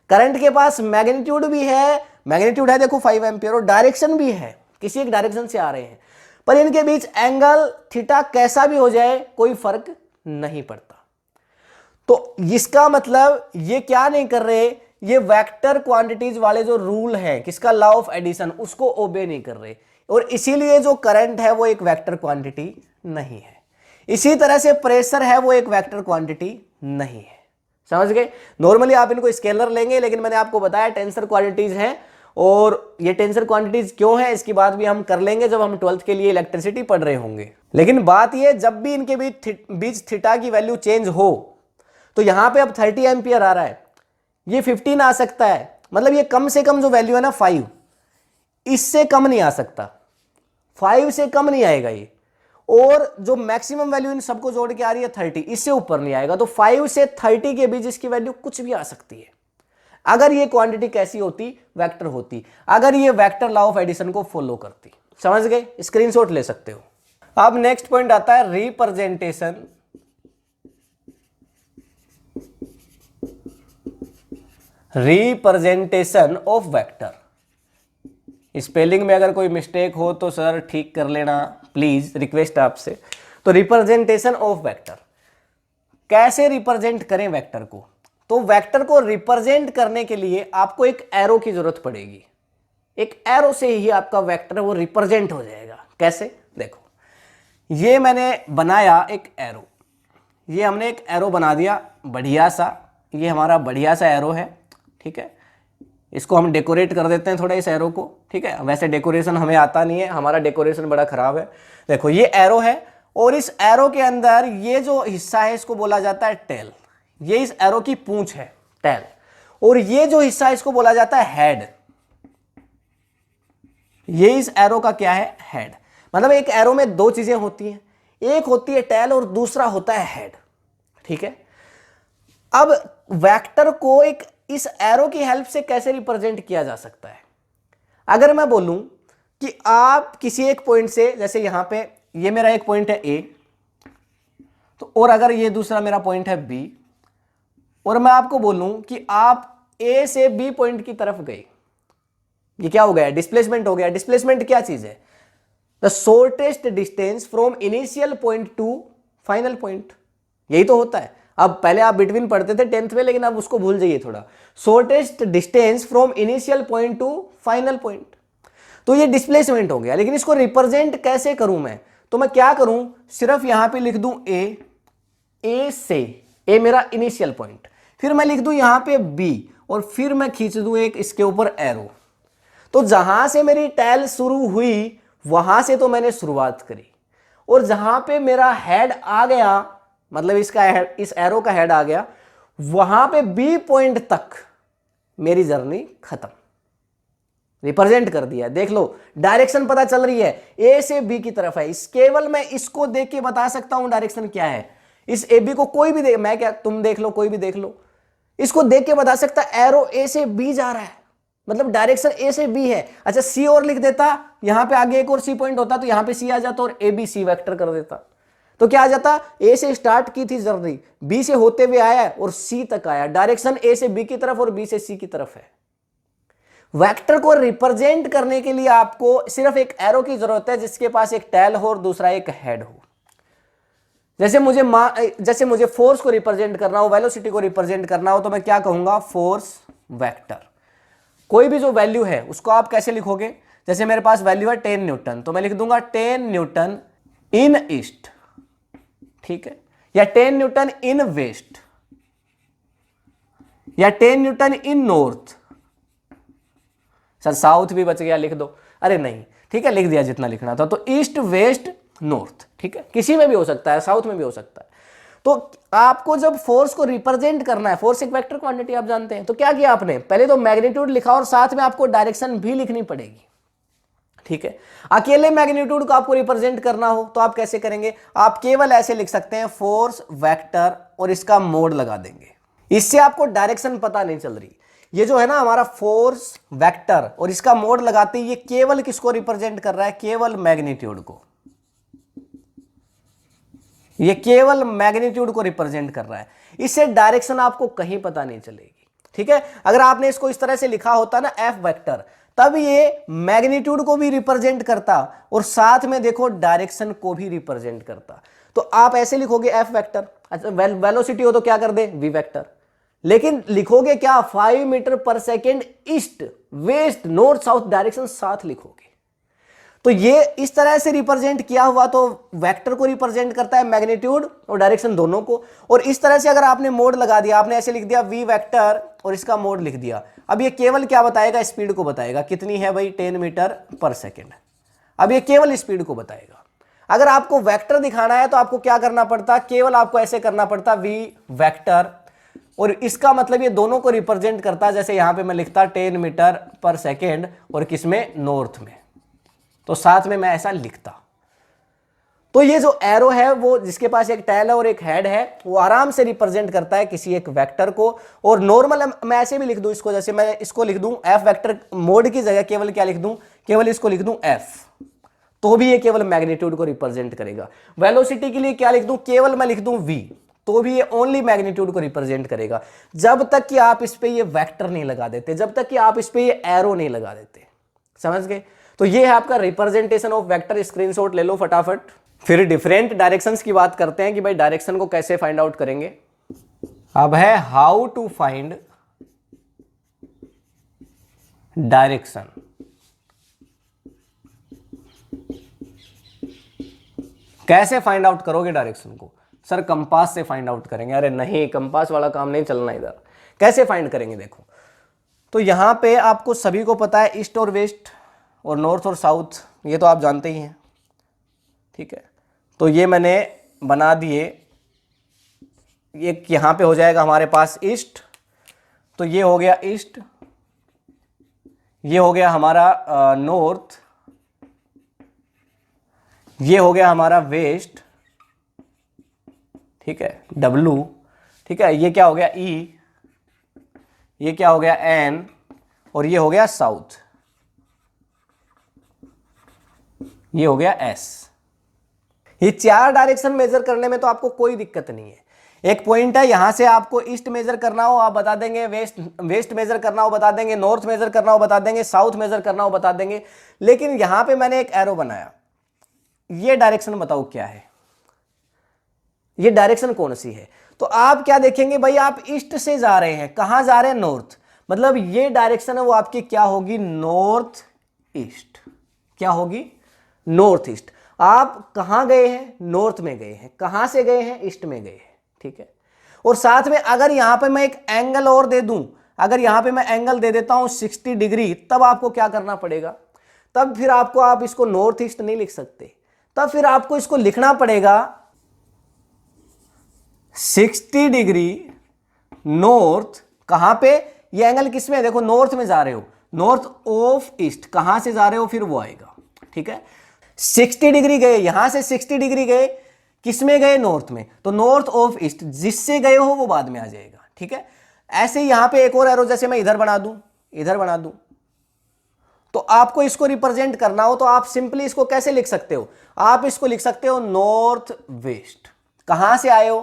करंट के पास मैग्नीट्यूड भी है, मैग्नीट्यूड है देखो 5 एम्पियर, और डायरेक्शन भी है, किसी एक डायरेक्शन से आ रहे हैं, पर इनके बीच एंगल थीटा कैसा भी हो जाए कोई फर्क नहीं पड़ता। तो इसका मतलब ये क्या नहीं कर रहे, ये वेक्टर क्वांटिटीज वाले जो रूल है, किसका? लॉ ऑफ एडिशन, उसको ओबे नहीं कर रहे, और इसीलिए जो करंट है वो एक वेक्टर क्वांटिटी नहीं है। इसी तरह से प्रेशर है वो एक वेक्टर क्वांटिटी नहीं है। समझ गए? नॉर्मली आप इनको स्केलर लेंगे, लेकिन मैंने आपको बताया टेंसर क्वांटिटीज हैं, और ये टेंसर क्वांटिटीज क्यों है इसकी बात भी हम कर लेंगे जब हम 12th के लिए इलेक्ट्रिसिटी पढ़ रहे होंगे। लेकिन बात ये, जब भी इनके बीच थीटा की वैल्यू चेंज हो, तो यहां पे अब 30 एम्पियर आ रहा है, ये 15 आ सकता है, मतलब ये कम से कम जो वैल्यू है ना 5, इससे कम नहीं आ सकता, 5 से कम नहीं आएगा ये, और जो मैक्सिमम वैल्यू इन सबको जोड़ के आ रही है 30, इससे ऊपर नहीं आएगा। तो 5 से 30 के बीच इसकी वैल्यू कुछ भी आ सकती है, अगर ये क्वांटिटी कैसी होती? वेक्टर होती, अगर ये वेक्टर लॉ ऑफ एडिशन को फॉलो करती। समझ गए? स्क्रीनशॉट ले सकते हो। अब नेक्स्ट पॉइंट आता है representation, representation of vector. Spelling में अगर कोई मिस्टेक हो तो सर ठीक कर लेना प्लीज, रिक्वेस्ट आपसे। तो रिप्रेजेंटेशन ऑफ वेक्टर, कैसे रिप्रेजेंट करें वेक्टर को? तो वेक्टर को रिप्रेजेंट करने के लिए आपको एक एरो की जरूरत पड़ेगी। एक एरो से ही आपका वेक्टर वो रिप्रेजेंट हो जाएगा। कैसे? देखो, ये मैंने बनाया एक एरो, ये हमने एक एरो बना दिया बढ़िया सा, ये हमारा बढ़िया सा एरो है, ठीक है। इसको हम डेकोरेट कर देते हैं थोड़ा इस एरो को, ठीक है। वैसे डेकोरेशन हमें आता नहीं है, हमारा डेकोरेशन बड़ा खराब है। देखो, ये एरो है, और इस एरो के अंदर ये जो हिस्सा है इसको बोला जाता है टेल, ये इस एरो की पूंछ है, टेल, और ये जो हिस्सा है इसको बोला जाता है हेड, ये इस एरो का क्या है? हेड। मतलब एक एरो में दो चीजें होती हैं, एक होती है टेल और दूसरा होता है हेड, ठीक है। अब वेक्टर को एक इस एरो की हेल्प से कैसे रिप्रेजेंट किया जा सकता है? अगर मैं बोलूं कि आप किसी एक पॉइंट से, जैसे यहां पे ये मेरा एक पॉइंट है ए, तो और अगर ये दूसरा मेरा पॉइंट है बी, और मैं आपको बोलूं कि आप ए से बी पॉइंट की तरफ गए, ये क्या हो गया? डिस्प्लेसमेंट हो गया। डिस्प्लेसमेंट क्या चीज है? The shortest distance from initial point two final point, यही तो होता है। अब पहले आप बिटवीन पढ़ते थे 10th में, लेकिन अब उसको भूल जाइए थोड़ा। Shortest distance from initial point two final point, तो ये डिस्प्लेसमेंट हो गया। लेकिन इसको रिप्रेजेंट कैसे करूं मैं? तो मैं क्या करूं, सिर्फ यहां पे लिख दूं ए से, ए मेरा इनिशियल पॉइंट, फिर मैं लिख दूं यहां पे बी, और फिर मैं खींच दूं एक इसके ऊपर एरो। तो जहां से मेरी टैल शुरू हुई वहां से तो मैंने शुरुआत करी, और जहां पे मेरा हेड आ गया, मतलब इसका हेड, इस एरो का हेड आ गया, वहां पे बी पॉइंट तक मेरी जर्नी खत्म, रिप्रेजेंट कर दिया। देख लो डायरेक्शन पता चल रही है, ए से बी की तरफ है। इस केवल मैं इसको देख के बता सकता हूं डायरेक्शन क्या है। इस ए बी को कोई भी देख, मैं क्या, तुम देख लो, कोई भी देख लो, इसको देख के बता सकता एरो ए से बी जा रहा है, मतलब डायरेक्शन ए से बी है। अच्छा सी और लिख देता, यहां पे आगे एक और सी पॉइंट होता तो यहां पे सी आ जाता और ए बी सी वेक्टर कर देता, तो क्या आ जाता, ए से स्टार्ट की थी जर्नी, बी से होते हुए आया और सी तक आया। डायरेक्शन ए से बी की तरफ और बी से सी की तरफ है। वेक्टर को रिप्रेजेंट करने के लिए आपको सिर्फ एक एरो की जरूरत है जिसके पास एक टेल हो और दूसरा एक हेड हो। जैसे मुझे फोर्स को रिप्रेजेंट करना हो, वेलोसिटी को रिप्रेजेंट करना हो, तो मैं क्या कहूंगा, फोर्स वेक्टर। कोई भी जो वैल्यू है उसको आप कैसे लिखोगे, जैसे मेरे पास वैल्यू है 10 न्यूटन, तो मैं लिख दूंगा 10 न्यूटन इन ईस्ट, ठीक है, या 10 न्यूटन इन वेस्ट, या 10 न्यूटन इन नॉर्थ। सर साउथ भी बच गया, लिख दो, अरे नहीं, ठीक है, लिख दिया जितना लिखना था। तो ईस्ट वेस्ट नॉर्थ, ठीक है, किसी में भी हो सकता है, साउथ में भी हो सकता है। तो आपको जब फोर्स को रिप्रेजेंट करना है, फोर्स एक वेक्टर क्वांटिटी आप जानते हैं, तो क्या किया आपने, पहले तो मैग्नीट्यूड लिखा और साथ में आपको डायरेक्शन भी लिखनी पड़ेगी, ठीक है। अकेले मैग्नीट्यूड को आपको रिप्रेजेंट करना हो तो आप कैसे करेंगे, आप केवल ऐसे लिख सकते हैं फोर्स वेक्टर और इसका मोड लगा देंगे। इससे आपको डायरेक्शन पता नहीं चल रही। ये जो है ना हमारा फोर्स वेक्टर और इसका मोड लगाते ही ये केवल किसको रिप्रेजेंट कर रहा है, केवल मैग्नीट्यूड को, ये केवल मैग्नीट्यूड को रिप्रेजेंट कर रहा है। इससे डायरेक्शन आपको कहीं पता नहीं चलेगी, ठीक है। अगर आपने इसको इस तरह से लिखा होता ना एफ वेक्टर, तब ये मैग्नीट्यूड को भी रिप्रेजेंट करता और साथ में देखो डायरेक्शन को भी रिप्रेजेंट करता। तो आप ऐसे लिखोगे एफ वेक्टर, अच्छा वेलोसिटी हो तो क्या कर दे, वी वेक्टर, लेकिन लिखोगे क्या, 5 मीटर पर second east west north south direction साथ लिखोगे। तो ये इस तरह से रिप्रेजेंट किया हुआ तो वेक्टर को रिप्रेजेंट करता है, मैग्नीट्यूड और डायरेक्शन दोनों को। और इस तरह से अगर आपने मोड लगा दिया, आपने ऐसे लिख दिया वी वेक्टर और इसका मोड लिख दिया, अब ये केवल क्या बताएगा, स्पीड को बताएगा, कितनी है भाई 10 मीटर पर सेकेंड। अब ये केवल स्पीड को बताएगा। अगर आपको वेक्टर दिखाना है तो आपको क्या करना पड़ता, केवल आपको ऐसे करना पड़ता वी वेक्टर, और इसका मतलब ये दोनों को रिप्रेजेंट करता, जैसे यहां पे मैं लिखता 10 मीटर पर सेकेंड और किसमें, नॉर्थ में, तो साथ में मैं ऐसा लिखता। तो ये जो एरो है वो जिसके पास एक टेल है और एक हेड है, वो आराम से रिप्रेजेंट करता है किसी एक वेक्टर को। और नॉर्मल मैं ऐसे भी लिख दूं इसको, जैसे मैं इसको लिख दूं एफ वेक्टर, मोड की जगह केवल क्या लिख दूं, केवल इसको लिख दूं एफ, तो भी ये केवल मैग्नीट्यूड को रिप्रेजेंट करेगा। वेलोसिटी के लिए क्या लिख दूं, केवल मैं लिख दूं वी, तो भी ये ओनली मैग्नीट्यूड को रिप्रेजेंट करेगा, जब तक कि आप इस पे ये वेक्टर नहीं लगा देते, जब तक कि आप इस पे ये एरो नहीं लगा देते। समझ गए। तो ये है आपका रिप्रेजेंटेशन ऑफ वेक्टर। स्क्रीनशॉट ले लो फटाफट। फिर डिफरेंट डायरेक्शंस की बात करते हैं कि भाई डायरेक्शन को कैसे फाइंड आउट करेंगे। अब है हाउ टू फाइंड डायरेक्शन। कैसे फाइंड आउट करोगे डायरेक्शन को, सर कंपास से फाइंड आउट करेंगे। अरे नहीं, कंपास वाला काम नहीं चलना इधर। कैसे फाइंड करेंगे, देखो तो यहां पे आपको सभी को पता है ईस्ट और वेस्ट और नॉर्थ और साउथ, ये तो आप जानते ही हैं, ठीक है। तो ये मैंने बना दिए, एक यहां पे हो जाएगा हमारे पास ईस्ट, तो ये हो गया ईस्ट, ये हो गया हमारा नॉर्थ, ये हो गया हमारा वेस्ट, ठीक है, डब्लू, ठीक है, ये क्या हो गया ई, ये क्या हो गया एन, और ये हो गया साउथ, ये हो गया एस। ये 4 डायरेक्शन मेजर करने में तो आपको कोई दिक्कत नहीं है। एक पॉइंट है, यहां से आपको ईस्ट मेजर करना हो आप बता देंगे, वेस्ट मेजर करना हो बता देंगे, नॉर्थ मेजर करना हो बता देंगे, साउथ मेजर करना हो बता देंगे। लेकिन यहां पे मैंने एक एरो बनाया, ये डायरेक्शन बताओ क्या है, ये डायरेक्शन कौन सी है। तो आप क्या देखेंगे भाई, आप ईस्ट से जा रहे हैं, कहां जा रहे हैं, नॉर्थ, मतलब ये डायरेक्शन है वो आपकी क्या होगी, नॉर्थ ईस्ट। क्या होगी, नॉर्थ ईस्ट। आप कहां गए हैं, नॉर्थ में गए हैं, कहां से गए हैं, ईस्ट में गए हैं, ठीक है। और साथ में अगर यहां पे मैं एक एंगल और दे दूं, अगर यहां पे मैं एंगल दे देता हूं 60 डिग्री, तब आपको क्या करना पड़ेगा, तब फिर आपको, आप इसको नॉर्थ ईस्ट नहीं लिख सकते, तब फिर आपको इसको लिखना पड़ेगा 60 डिग्री नॉर्थ। कहां पे, ये एंगल किस में, देखो नॉर्थ में जा रहे हो, नॉर्थ ऑफ ईस्ट, कहां से जा रहे हो फिर वो आएगा, ठीक है। 60 डिग्री गए, यहां से 60 डिग्री गए, किस में गए, नॉर्थ में, तो नॉर्थ ऑफ ईस्ट, जिससे गए हो वो बाद में आ जाएगा, ठीक है। ऐसे ही यहां पे एक और एरो, जैसे मैं इधर बना दूं, इधर बना दूं, तो आपको इसको रिप्रेजेंट करना हो तो आप सिंपली इसको कैसे लिख सकते हो, आप इसको लिख सकते हो नॉर्थ वेस्ट। कहां से आए हो,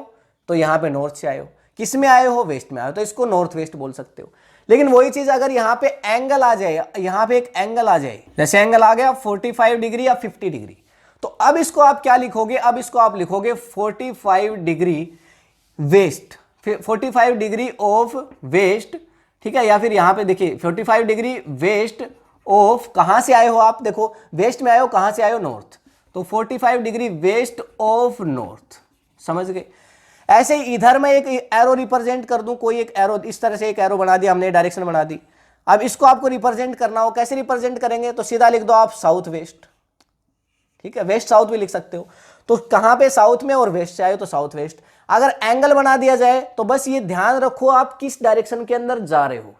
तो यहां पे नॉर्थ से आए हो, किस में आए हो, वेस्ट में आए हो, तो इसको नॉर्थ वेस्ट बोल सकते हो। लेकिन वही चीज अगर यहां पे एंगल आ जाए, यहां पे एक एंगल आ जाए, जैसे एंगल आ गया 45 डिग्री या 50 डिग्री, तो अब इसको आप क्या लिखोगे, अब इसको आप लिखोगे 45 degree west, 45 degree of west, ठीक है। या फिर यहां पे देखिए 45 डिग्री वेस्ट ऑफ, कहां से आए हो आप, देखो वेस्ट में आए हो, कहां से आए हो, नॉर्थ, तो 45 डिग्री वेस्ट ऑफ नॉर्थ, समझ गए। ऐसे ही इधर मैं एक एरो रिप्रेजेंट कर दूं, कोई एक एरो, इस तरह से एक एरो बना दिया हमने, डायरेक्शन बना दी। अब इसको आपको रिप्रेजेंट करना हो, कैसे रिप्रेजेंट करेंगे, तो सीधा लिख दो आप साउथ वेस्ट, ठीक है, वेस्ट साउथ भी लिख सकते हो। तो कहां पे, साउथ में, और वेस्ट से आए तो साउथ वेस्ट। अगर एंगल बना दिया जाए तो बस ये ध्यान रखो आप किस डायरेक्शन के अंदर जा रहे हो,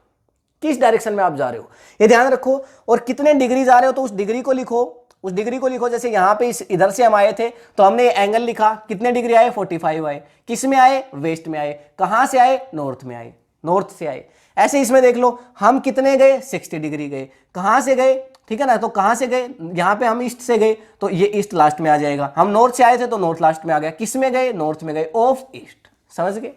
किस डायरेक्शन में आप जा रहे हो, ये ध्यान रखो, और कितने डिग्री जा रहे हो तो उस डिग्री को लिखो, उस डिग्री को लिखो। जैसे यहां पे इधर से हम आए थे तो हमने एंगल लिखा, कितने डिग्री आए, 45 आए, किस में आए, वेस्ट में आए, कहां से आए, नॉर्थ में आए, नॉर्थ से आए। ऐसे इसमें देख लो, हम कितने गए, 60 डिग्री गए, कहां से गए, ठीक है ना, तो कहां से गए, यहां पे हम ईस्ट से गए तो ये ईस्ट लास्ट में आ जाएगा, हम नॉर्थ से आए थे तो नॉर्थ लास्ट में आ गया, किस में गए, नॉर्थ में गए, ऑफ ईस्ट, समझ गए।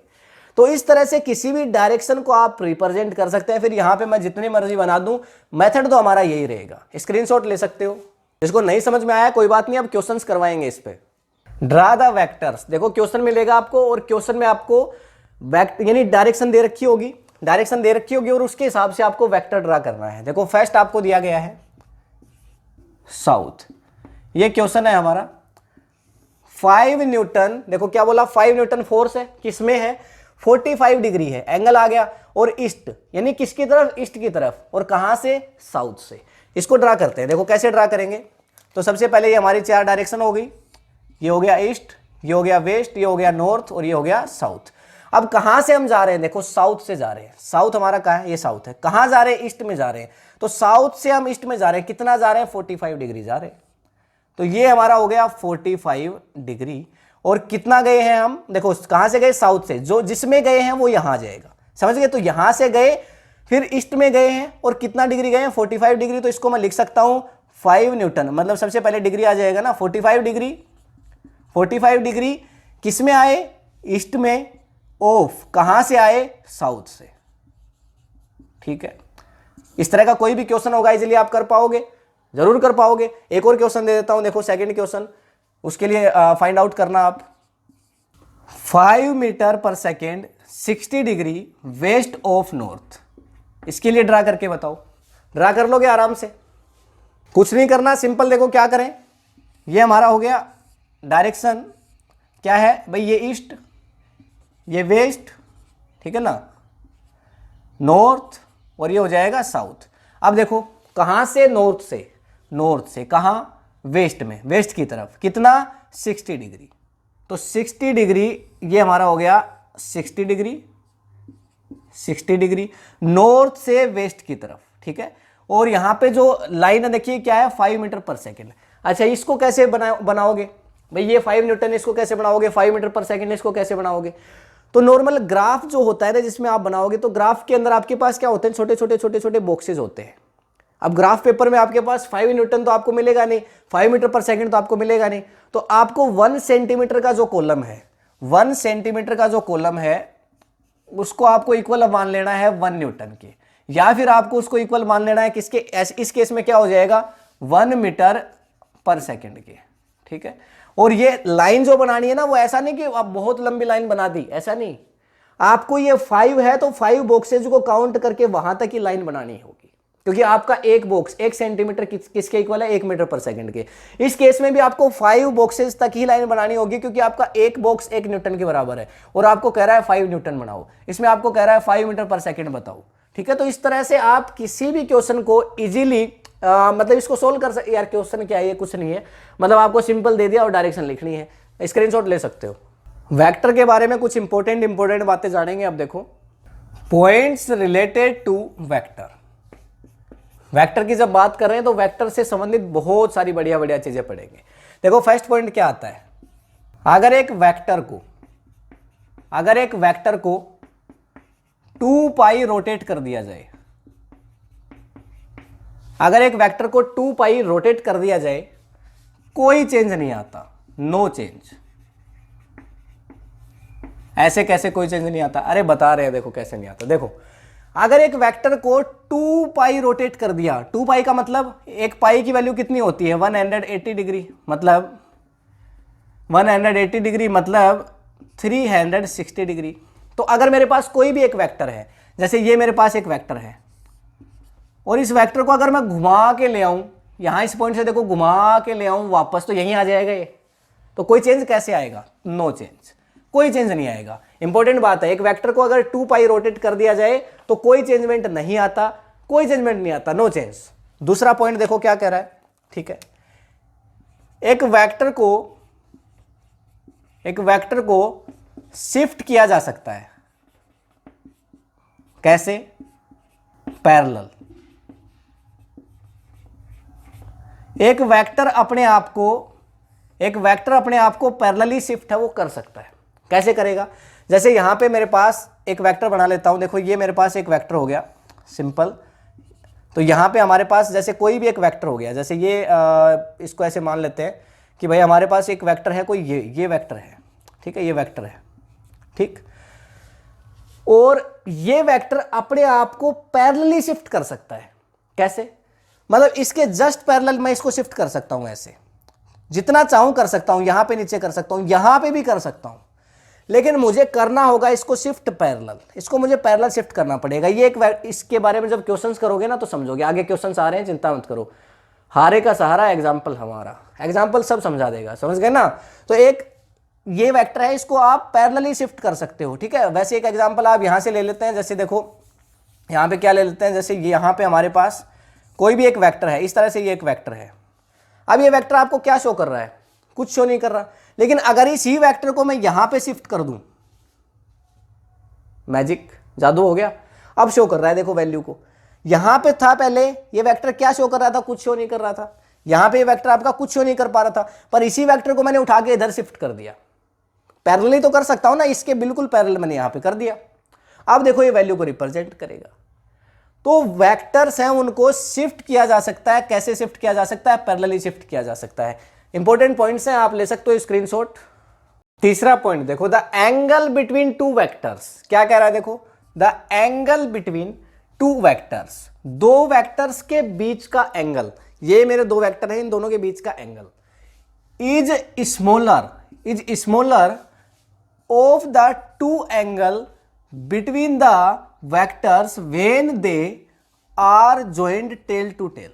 तो इस तरह से किसी भी डायरेक्शन को आप रिप्रेजेंट कर सकते हैं। फिर यहां पे मैं जितनी मर्जी बना दूं, मेथड तो हमारा यही रहेगा, स्क्रीनशॉट ले सकते हो। जिसको नहीं समझ में आया कोई बात नहीं, अब क्वेश्चंस करवाएंगे इस पे। ड्रा द वेक्टर्स, देखो क्वेश्चन मिलेगा आपको, और क्वेश्चन में आपको वेक्टर यानी डायरेक्शन दे रखी होगी, डायरेक्शन दे रखी होगी और उसके हिसाब से आपको वेक्टर ड्रा करना है। देखो फर्स्ट आपको दिया गया है साउथ, ये क्वेश्चन है हमारा। 5 न्यूटन, देखो क्या बोला, 5 न्यूटन फोर्स है, किसमें है, 45 डिग्री है, एंगल आ गया, और ईस्ट यानी किसकी तरफ, ईस्ट की तरफ, और कहां से, साउथ से। इसको ड्रा करते हैं, देखो कैसे ड्रा करेंगे। तो सबसे पहले ये हमारी 4 डायरेक्शन हो गई, ये हो गया ईस्ट, ये हो गया वेस्ट, ये हो गया नॉर्थ, और ये हो गया साउथ। अब कहां से हम जा रहे हैं, देखो साउथ से जा रहे हैं, साउथ हमारा कहां है, ये साउथ है, कहां जा रहे हैं, ईस्ट में जा रहे हैं, तो साउथ से हम ईस्ट में जा रहे हैं, कितना जा रहे हैं, 45 डिग्री जा रहे हैं। तो ये हमारा हो गया 45 डिग्री, और कितना गए हैं हम, देखो कहां से गए, साउथ से, जो जिसमें गए हैं वो यहां आ जाएगा, समझ गए। तो यहां से गए, फिर ईस्ट में गए हैं, और कितना डिग्री गए हैं, 45 डिग्री। तो इसको मैं लिख सकता हूं 5 न्यूटन, मतलब सबसे पहले डिग्री आ जाएगा ना, 45 डिग्री, 45 डिग्री किस में आए, ईस्ट में, ऑफ कहां से आए, साउथ से, ठीक है। इस तरह का कोई भी क्वेश्चन होगा इजीली आप कर पाओगे, जरूर कर पाओगे। एक और क्वेश्चन दे देता हूं, देखो सेकंड क्वेश्चन, उसके लिए फाइंड आउट करना आप। 5 मीटर पर second 60 degree west of north, इसके लिए ड्रा करके बताओ। ड्रा कर लोगे आराम से, कुछ नहीं करना, सिंपल। देखो क्या करें, ये हमारा हो गया डायरेक्शन, क्या है भाई, ये ईस्ट, ये वेस्ट, ठीक है ना, नॉर्थ, और ये हो जाएगा साउथ। अब देखो कहां से, नॉर्थ से, नॉर्थ से कहां, वेस्ट में, वेस्ट की तरफ, कितना, 60 डिग्री। तो 60 डिग्री ये हमारा हो गया 60 डिग्री, 60 डिग्री नॉर्थ से वेस्ट की तरफ, ठीक है। और यहां पे जो लाइन है देखिए क्या है, 5 मीटर पर सेकेंड। अच्छा इसको कैसे बनाओगे भाई, ये 5 न्यूटन, इसको कैसे बनाओगे, 5 मीटर पर सेकेंड, इसको कैसे बनाओगे। तो नॉर्मल ग्राफ जो होता है ना, जिसमें आप बनाओगे, तो ग्राफ के अंदर आपके पास क्या होते हैं, छोटे छोटे छोटे छोटे बॉक्सेस होते हैं। अब ग्राफ पेपर में आपके पास 5 न्यूटन तो आपको मिलेगा नहीं, 5 मीटर पर सेकंड तो आपको मिलेगा नहीं, तो आपको 1 सेंटीमीटर का जो कॉलम है, 1 सेंटीमीटर का जो कॉलम है, उसको आपको इक्वल मान लेना है 1 न्यूटन के, या फिर आपको उसको इक्वल मान लेना है किसके, इस केस में क्या हो जाएगा, 1 मीटर पर सेकंड के, ठीक है। और ये लाइन जो बनानी है ना, वो ऐसा नहीं कि आप बहुत लंबी लाइन बना दी, ऐसा नहीं, आपको ये 5 है तो 5 बॉक्सेज को काउंट करके वहां तक ही लाइन बनानी होगी, क्योंकि आपका एक बॉक्स 1 सेंटीमीटर किसके इक्वल है, 1 मीटर पर सेकंड के। इस केस में भी आपको 5 बॉक्सेस तक ही लाइन बनानी होगी, क्योंकि आपका एक बॉक्स 1 न्यूटन के बराबर है, और आपको कह रहा है 5 न्यूटन बनाओ, इसमें आपको कह रहा है 5 मीटर पर सेकंड बताओ, ठीक है। तो इस तरह से आप किसी भी क्वेश्चन को इजीली मतलब इसको सोल्व कर सकते। यार क्वेश्चन क्या है, ये कुछ नहीं है, मतलब आपको सिंपल दे दिया और डायरेक्शन लिखनी है, स्क्रीनशॉट ले सकते हो। वेक्टर के बारे में कुछ इंपॉर्टेंट बातें जानेंगे। अब देखो points related to vector. Vector की जब बात कर रहे हैं तो वेक्टर से संबंधित बहुत सारी बढ़िया चीजें पढ़ेंगे। देखो फर्स्ट पॉइंट क्या आता है, अगर एक वेक्टर को 2 पाई रोटेट कर दिया जाए, अगर एक वेक्टर को 2 पाई रोटेट कर दिया जाए, कोई चेंज नहीं आता, नो चेंज। ऐसे कैसे कोई चेंज नहीं आता? अरे बता रहे हैं, देखो कैसे नहीं आता। देखो अगर एक वेक्टर को 2 पाई रोटेट कर दिया, 2 पाई का मतलब एक पाई की वैल्यू कितनी होती है? 180 डिग्री, मतलब 180 डिग्री मतलब 360 डिग्री। तो अगर मेरे पास कोई भी एक वेक्टर है, जैसे ये मेरे पास एक वेक्टर है, और इस वेक्टर को अगर मैं घुमा के ले आऊं, यहां इस पॉइंट से देखो घुमा के ले आऊं वापस, तो यहीं आ जाएगा ये। तो कोई चेंज कैसे आएगा? नो चेंज, कोई चेंज नहीं आएगा। इंपॉर्टेंट बात है, एक वेक्टर को अगर 2 पाई रोटेट कर दिया जाए तो कोई चेंजमेंट नहीं आता, कोई चेंजमेंट नहीं आता, नो चेंज। दूसरा पॉइंट देखो क्या कह रहा है, ठीक है। एक वेक्टर को शिफ्ट किया जा सकता है, कैसे? पैरेलल। एक वेक्टर अपने आप को पैरेलली शिफ्ट है वो कर सकता है। कैसे करेगा? जैसे यहां पे मेरे पास एक वेक्टर बना लेता हूं, देखो ये मेरे पास एक वेक्टर हो गया सिंपल। तो यहां पे हमारे पास जैसे कोई भी एक वेक्टर हो गया, जैसे ये इसको ऐसे मान लेते हैं कि भाई हमारे पास एक वेक्टर है, कोई ये वेक्टर है, ठीक है, ये वेक्टर है, ठीक। और ये वेक्टर अपने आप को पैरेलली शिफ्ट कर सकता है। कैसे? मतलब इसके जस्ट पैरेलल मैं इसको शिफ्ट कर सकता हूं, ऐसे जितना चाहूं कर सकता हूं, यहां पे नीचे कर सकता हूं, यहां पे भी कर सकता हूं, लेकिन मुझे करना होगा इसको शिफ्ट पैरेलल। इसको मुझे पैरेलल शिफ्ट करना पड़ेगा। ये एक इसके बारे में जब क्वेश्चंस करोगे ना तो समझोगे। आगे क्वेश्चंस आ रहे हैं, चिंता मत करो। हारे का सहारा एग्जाम्पल हमारा, एग्जाम्पल सब समझा देगा, समझ गए ना। तो एक ये वेक्टर है, इसको आप पैरेलली शिफ्ट कर सकते हो, ठीक है। वैसे एक एग्जाम्पल आप यहां से ले लेते हैं, जैसे देखो यहां पे क्या ले लेते हैं, जैसे यहां पे हमारे पास कोई भी एक वेक्टर है, इस तरह से ये एक वेक्टर है। अब ये वेक्टर आपको क्या शो कर रहा है? कुछ शो नहीं कर रहा। लेकिन अगर इसी वेक्टर को मैं यहां पे शिफ्ट कर दूं, मैजिक, जादू हो गया। अब शो कर रहा है, देखो वैल्यू को। यहां पे था पहले ये वेक्टर, क्या शो कर रहा था? कुछ शो नहीं कर रहा था। यहां पे ये वेक्टर आपका कुछ शो नहीं कर पा रहा था, पर इसी वेक्टर को मैंने उठा के इधर शिफ्ट कर दिया। पैरेलली तो कर सकता हूं ना, इसके बिल्कुल पैरेलल मैंने यहां पे कर दिया। अब देखो ये वैल्यू को रिप्रेजेंट करेगा। तो वेक्टर्स हैं, उनको शिफ्ट किया जा सकता है। कैसे शिफ्ट किया जा सकता है? पैरेलली शिफ्ट किया जा सकता है। इंपॉर्टेंट पॉइंट्स हैं, आप ले सकते हो स्क्रीनशॉट। तीसरा पॉइंट देखो, the angle between two vectors. क्या कह रहा है? देखो the angle between two vectors, दो वेक्टर्स के बीच का एंगल। ये मेरे दो वेक्टर हैं, इन दोनों के बीच का angle is smaller of the two angle between the vectors when they are joined tail to tail.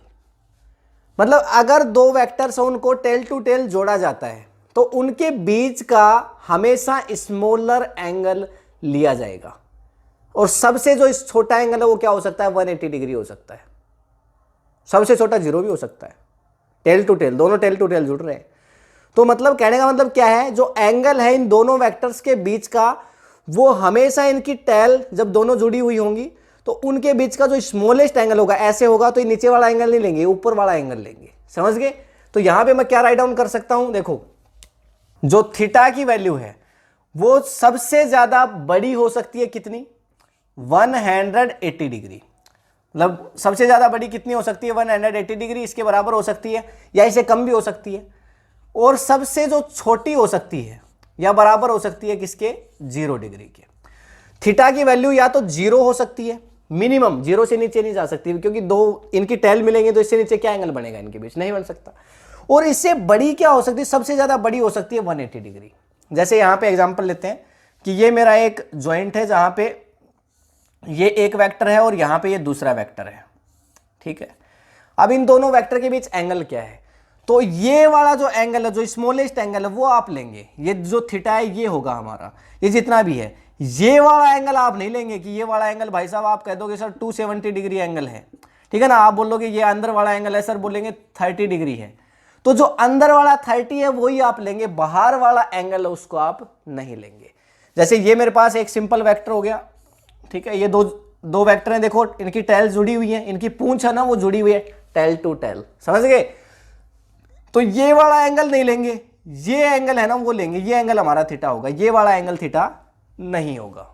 मतलब अगर दो वेक्टर्स हो, उनको टेल टू टेल जोड़ा जाता है, तो उनके बीच का हमेशा स्मॉलर एंगल लिया जाएगा। और सबसे जो छोटा एंगल है वो क्या हो सकता है? 180 डिग्री हो सकता है। सबसे छोटा 0 भी हो सकता है। टेल टू टेल, दोनों टेल टू टेल जुड़ रहे हैं। तो मतलब कहने का मतलब क्या है, जो एंगल है इन दोनों वेक्टर्स के बीच का, वो हमेशा इनकी टेल जब दोनों जुड़ी हुई होंगी तो उनके बीच का जो स्मॉलेस्ट एंगल होगा, ऐसे होगा तो ये नीचे वाला एंगल नहीं लेंगे, ऊपर वाला एंगल लेंगे। समझ गए? तो यहां पे मैं क्या राइट डाउन कर सकता हूं? देखो जो थीटा की वैल्यू है वो सबसे ज्यादा बड़ी हो सकती है, कितनी? 180 डिग्री। मतलब सबसे ज्यादा बड़ी कितनी हो सकती है? 180 डिग्री। इसके बराबर हो सकती है या इससे कम भी हो सकती है। और सबसे जो छोटी हो सकती है या बराबर हो सकती है किसके? 0 डिग्री के। थीटा की वैल्यू या तो 0 हो सकती है, मिनिमम 0 से नीचे नहीं जा सकती, क्योंकि दो इनकी टेल मिलेंगे तो इससे नीचे क्या एंगल बनेगा? इनके बीच नहीं बन सकता। और इससे बड़ी क्या हो सकती है? सबसे ज्यादा बड़ी हो सकती है 180 डिग्री। जैसे यहां पे एग्जांपल लेते हैं कि ये मेरा एक जॉइंट है जहां पे ये एक वेक्टर है और यहां पे ये दूसरा वेक्टर है, ठीक है। अब इन दोनों वेक्टर के बीच एंगल क्या है? तो ये वाला जो एंगल है, जो स्मॉलेस्ट एंगल है, वो आप लेंगे। ये जो थीटा है ये होगा हमारा, ये जितना भी है ये वाला एंगल आप नहीं लेंगे कि ये वाला एंगल भाई साहब आप कह दोगे सर 270 डिग्री एंगल है, ठीक है ना, आप बोलोगे ये अंदर वाला एंगल है सर, बोलेंगे 30 डिग्री है, तो जो अंदर वाला 30 है वही आप लेंगे, बाहर वाला एंगल उसको आप नहीं लेंगे। जैसे ये मेरे पास एक सिंपल वेक्टर हो गया, ठीक है, ये दो वेक्टर हैं, देखो इनकी टेल जुड़ी हुई है, इनकी पूंछ है ना वो जुड़ी हुई है टेल टू टेल, समझ गए। तो ये वाला एंगल नहीं लेंगे, ये एंगल है ना वो लेंगे, ये एंगल हमारा थीटा होगा, ये वाला एंगल थीटा नहीं होगा,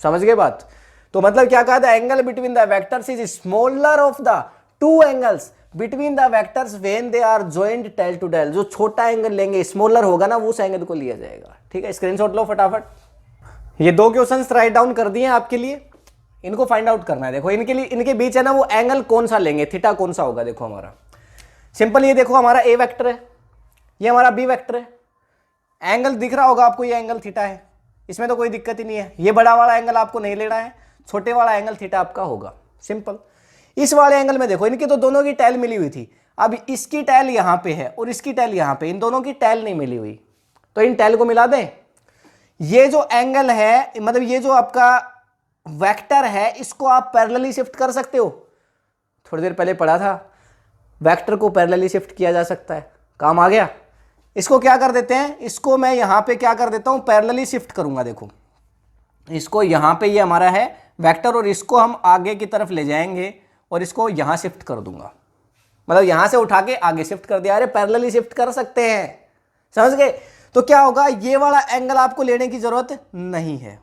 समझ गए बात। तो मतलब क्या कहा था, angle between the vectors is smaller of the two angles between the vectors when they are joined tail to tail. जो छोटा एंगल लेंगे स्मॉलर होगा ना उस एंगल को लिया जाएगा, ठीक है। स्क्रीनशॉट लो फटाफट। ये दो क्वेश्चंस राइट डाउन कर दिए आपके लिए, इनको फाइंड आउट करना है। देखो इनके लिए, इनके बीच है ना वो एंगल कौन सा लेंगे, थीटा कौन सा होगा। देखो हमारा सिंपल, ये देखो हमारा ए वेक्टर है, ये हमारा बी वेक्टर है, एंगल दिख रहा होगा आपको, ये एंगल थीटा है, इसमें तो कोई दिक्कत ही नहीं है। ये बड़ा वाला एंगल आपको नहीं लेना है, छोटे वाला एंगल थीटा आपका होगा, सिंपल। इस वाले एंगल में देखो इनकी तो दोनों की टेल मिली हुई थी, अब इसकी टेल यहां पे है और इसकी टेल यहां पे, इन दोनों की टेल नहीं मिली हुई, तो इन टेल को मिला दें। ये जो एंगल है, मतलब ये जो आपका वेक्टर है, इसको आप पैरेलली शिफ्ट कर सकते हो। थोड़ी देर पहले पढ़ा था, वेक्टर को पैरेलली शिफ्ट किया जा सकता है, काम आ गया। इसको क्या कर देते हैं, इसको मैं यहां पे क्या कर देता हूं, पैरेलली शिफ्ट करूंगा। देखो इसको यहां पे, ये हमारा है वेक्टर, और इसको हम आगे की तरफ ले जाएंगे और इसको यहां शिफ्ट कर दूंगा, मतलब यहां से उठा के आगे शिफ्ट कर दिया। अरे पैरेलली शिफ्ट कर सकते हैं, समझ गए। तो क्या होगा, ये वाला एंगल आपको लेने की जरूरत नहीं है,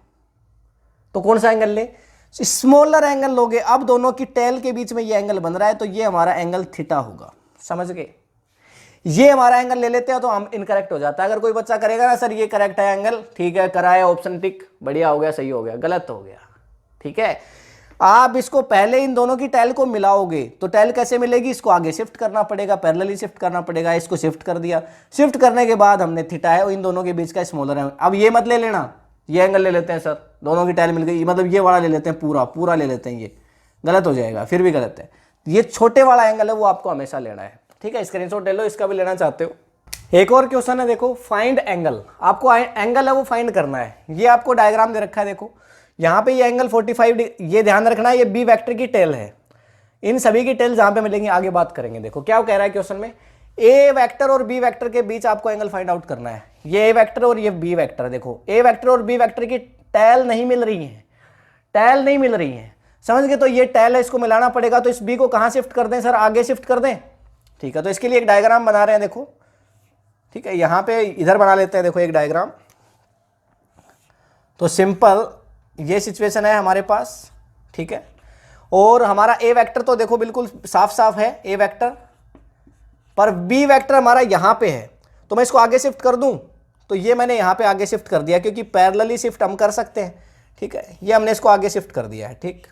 तो कौन सा एंगल ले, स्मॉलर एंगल लोगे। अब दोनों की टेल के बीच में ये एंगल बन रहा है, तो ये हमारा एंगल थीटा होगा, समझ गए। ये हमारा एंगल ले लेते हैं तो हम इनकरेक्ट हो जाता है। अगर कोई बच्चा करेगा ना सर ये करेक्ट है एंगल, ठीक है, कराया ऑप्शन टिक, बढ़िया हो गया, सही हो गया, गलत हो गया, ठीक है। आप इसको पहले इन दोनों की टेल को मिलाओगे तो टेल कैसे मिलेगी, इसको आगे शिफ्ट करना पड़ेगा, पैरेलली शिफ्ट करना पड़ेगा। इसको शिफ्ट कर दिया, शिफ्ट करने के बाद हमने थीटा है और इन दोनों के बीच का स्मॉलर है। अब ये मत ले लेना, ये एंगल ले लेते हैं सर, दोनों की टेल मिल गई, मतलब ये वाला ले लेते हैं, पूरा ले लेते हैं, ये गलत हो जाएगा, फिर भी गलत है। ये छोटे वाला एंगल है वो आपको हमेशा लेना है, ठीक है। स्क्रीनशॉट ले लो, इसका भी लेना चाहते हो। एक और क्वेश्चन है, देखो फाइंड एंगल, आपको एंगल है वो फाइंड करना है। ये आपको डायग्राम दे रखा है, देखो यहाँ पे ये एंगल 45, ये ध्यान रखना है, ये बी वेक्टर की टेल है। इन सभी की टेल जहां पे मिलेंगी आगे बात करेंगे। देखो क्या कह रहा है क्वेश्चन में, ए वेक्टर और बी वेक्टर के बीच आपको एंगल फाइंड आउट करना है। ये ए वेक्टर और ये बी वेक्टर, देखो ए वेक्टर और बी वेक्टर की टेल नहीं मिल रही है, टेल नहीं मिल रही है, समझ गए। तो ये टेल है, इसको मिलाना पड़ेगा। तो इस बी को कहां शिफ्ट कर दें सर, आगे शिफ्ट कर दें, ठीक है। तो इसके लिए एक डायग्राम बना रहे हैं, देखो, ठीक है, यहां पे इधर बना लेते हैं, देखो एक डायग्राम। तो सिंपल ये सिचुएशन है हमारे पास, ठीक है। और हमारा ए वेक्टर तो देखो बिल्कुल साफ साफ है ए वेक्टर, पर बी वेक्टर हमारा यहां पे है, तो मैं इसको आगे शिफ्ट कर दूं, तो ये मैंने यहां पे आगे शिफ्ट कर दिया, क्योंकि पैरेलली शिफ्ट हम कर सकते हैं, ठीक है। ये हमने इसको आगे शिफ्ट कर दिया है, ठीक।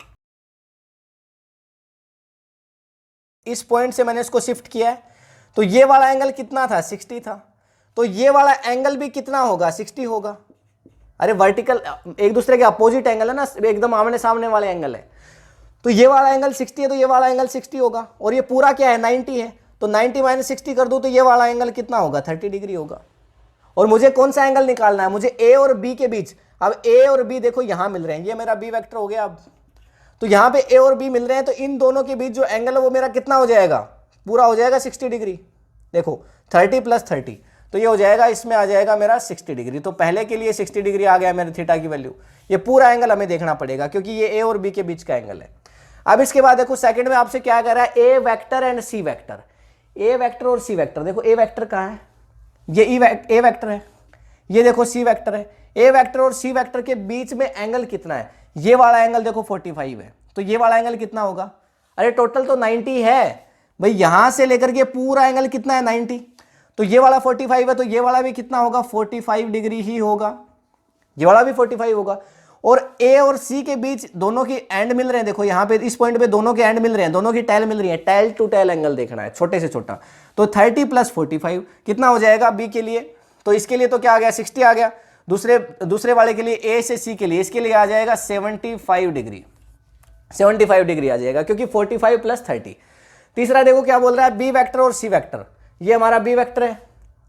इस पॉइंट से मैंने इसको शिफ्ट किया है, तो ये वाला एंगल कितना था, 60 था, तो ये वाला एंगल भी कितना होगा, 60 होगा। अरे वर्टिकल एक दूसरे के अपोजिट एंगल है ना, एकदम आमने सामने वाले एंगल है, तो ये वाला एंगल 60 है, तो ये वाला एंगल 60 होगा। और ये पूरा क्या है, 90 है, तो 90 माइनस 60 कर दूं तो ये वाला एंगल कितना होगा, 30 डिग्री होगा। और मुझे कौन सा एंगल निकालना है, मुझे ए और बी के बीच। अब ए और बी देखो यहां मिल रहे हैं, ये मेरा बी वेक्टर हो गया। अब तो यहां पे ए और बी मिल रहे हैं, तो इन दोनों के बीच जो एंगल है वो मेरा कितना हो जाएगा, पूरा हो जाएगा 60 डिग्री। देखो 30 प्लस 30, तो ये हो जाएगा, इसमें आ जाएगा मेरा 60 डिग्री। तो पहले के लिए 60 डिग्री आ गया मेरे थीटा की वैल्यू। ये पूरा एंगल हमें देखना पड़ेगा, क्योंकि ये ए और बी के बीच का एंगल है। अब इसके बाद देखो सेकंड में आपसे क्या कह रहा है, A vector and C vector. A vector और सी वेक्टर, देखो ए वेक्टर कहाँ है, ये ए वेक्टर है, ये देखो सी वेक्टर है। ए वेक्टर और सी वेक्टर के बीच में एंगल कितना है, ये वाला एंगल देखो 45 है, तो ये वाला एंगल कितना होगा, अरे टोटल तो 90 है भाई, यहां से लेकर के पूरा एंगल कितना है 90, तो ये वाला 45 है, तो ये वाला भी कितना होगा, 45 डिग्री ही होगा, ये वाला भी 45 होगा। और ए और सी के बीच दोनों की एंड मिल रहे हैं, देखो यहाँ पे इस पॉइंट पे दोनों के एंड मिल रहे हैं, दोनों की टेल मिल रही है, टेल टू टेल एंगल देखना है, छोटे से छोटा। तो 30 प्लस 45 कितना हो जाएगा बी के लिए, तो इसके लिए तो क्या आ गया 60 आ गया। दूसरे वाले के लिए ए से सी के लिए, इसके लिए आ जाएगा 75 डिग्री, 75 डिग्री आ जाएगा, क्योंकि 45 प्लस 30। तीसरा देखो क्या बोल रहा है, बी वेक्टर और सी वेक्टर, ये हमारा बी वेक्टर है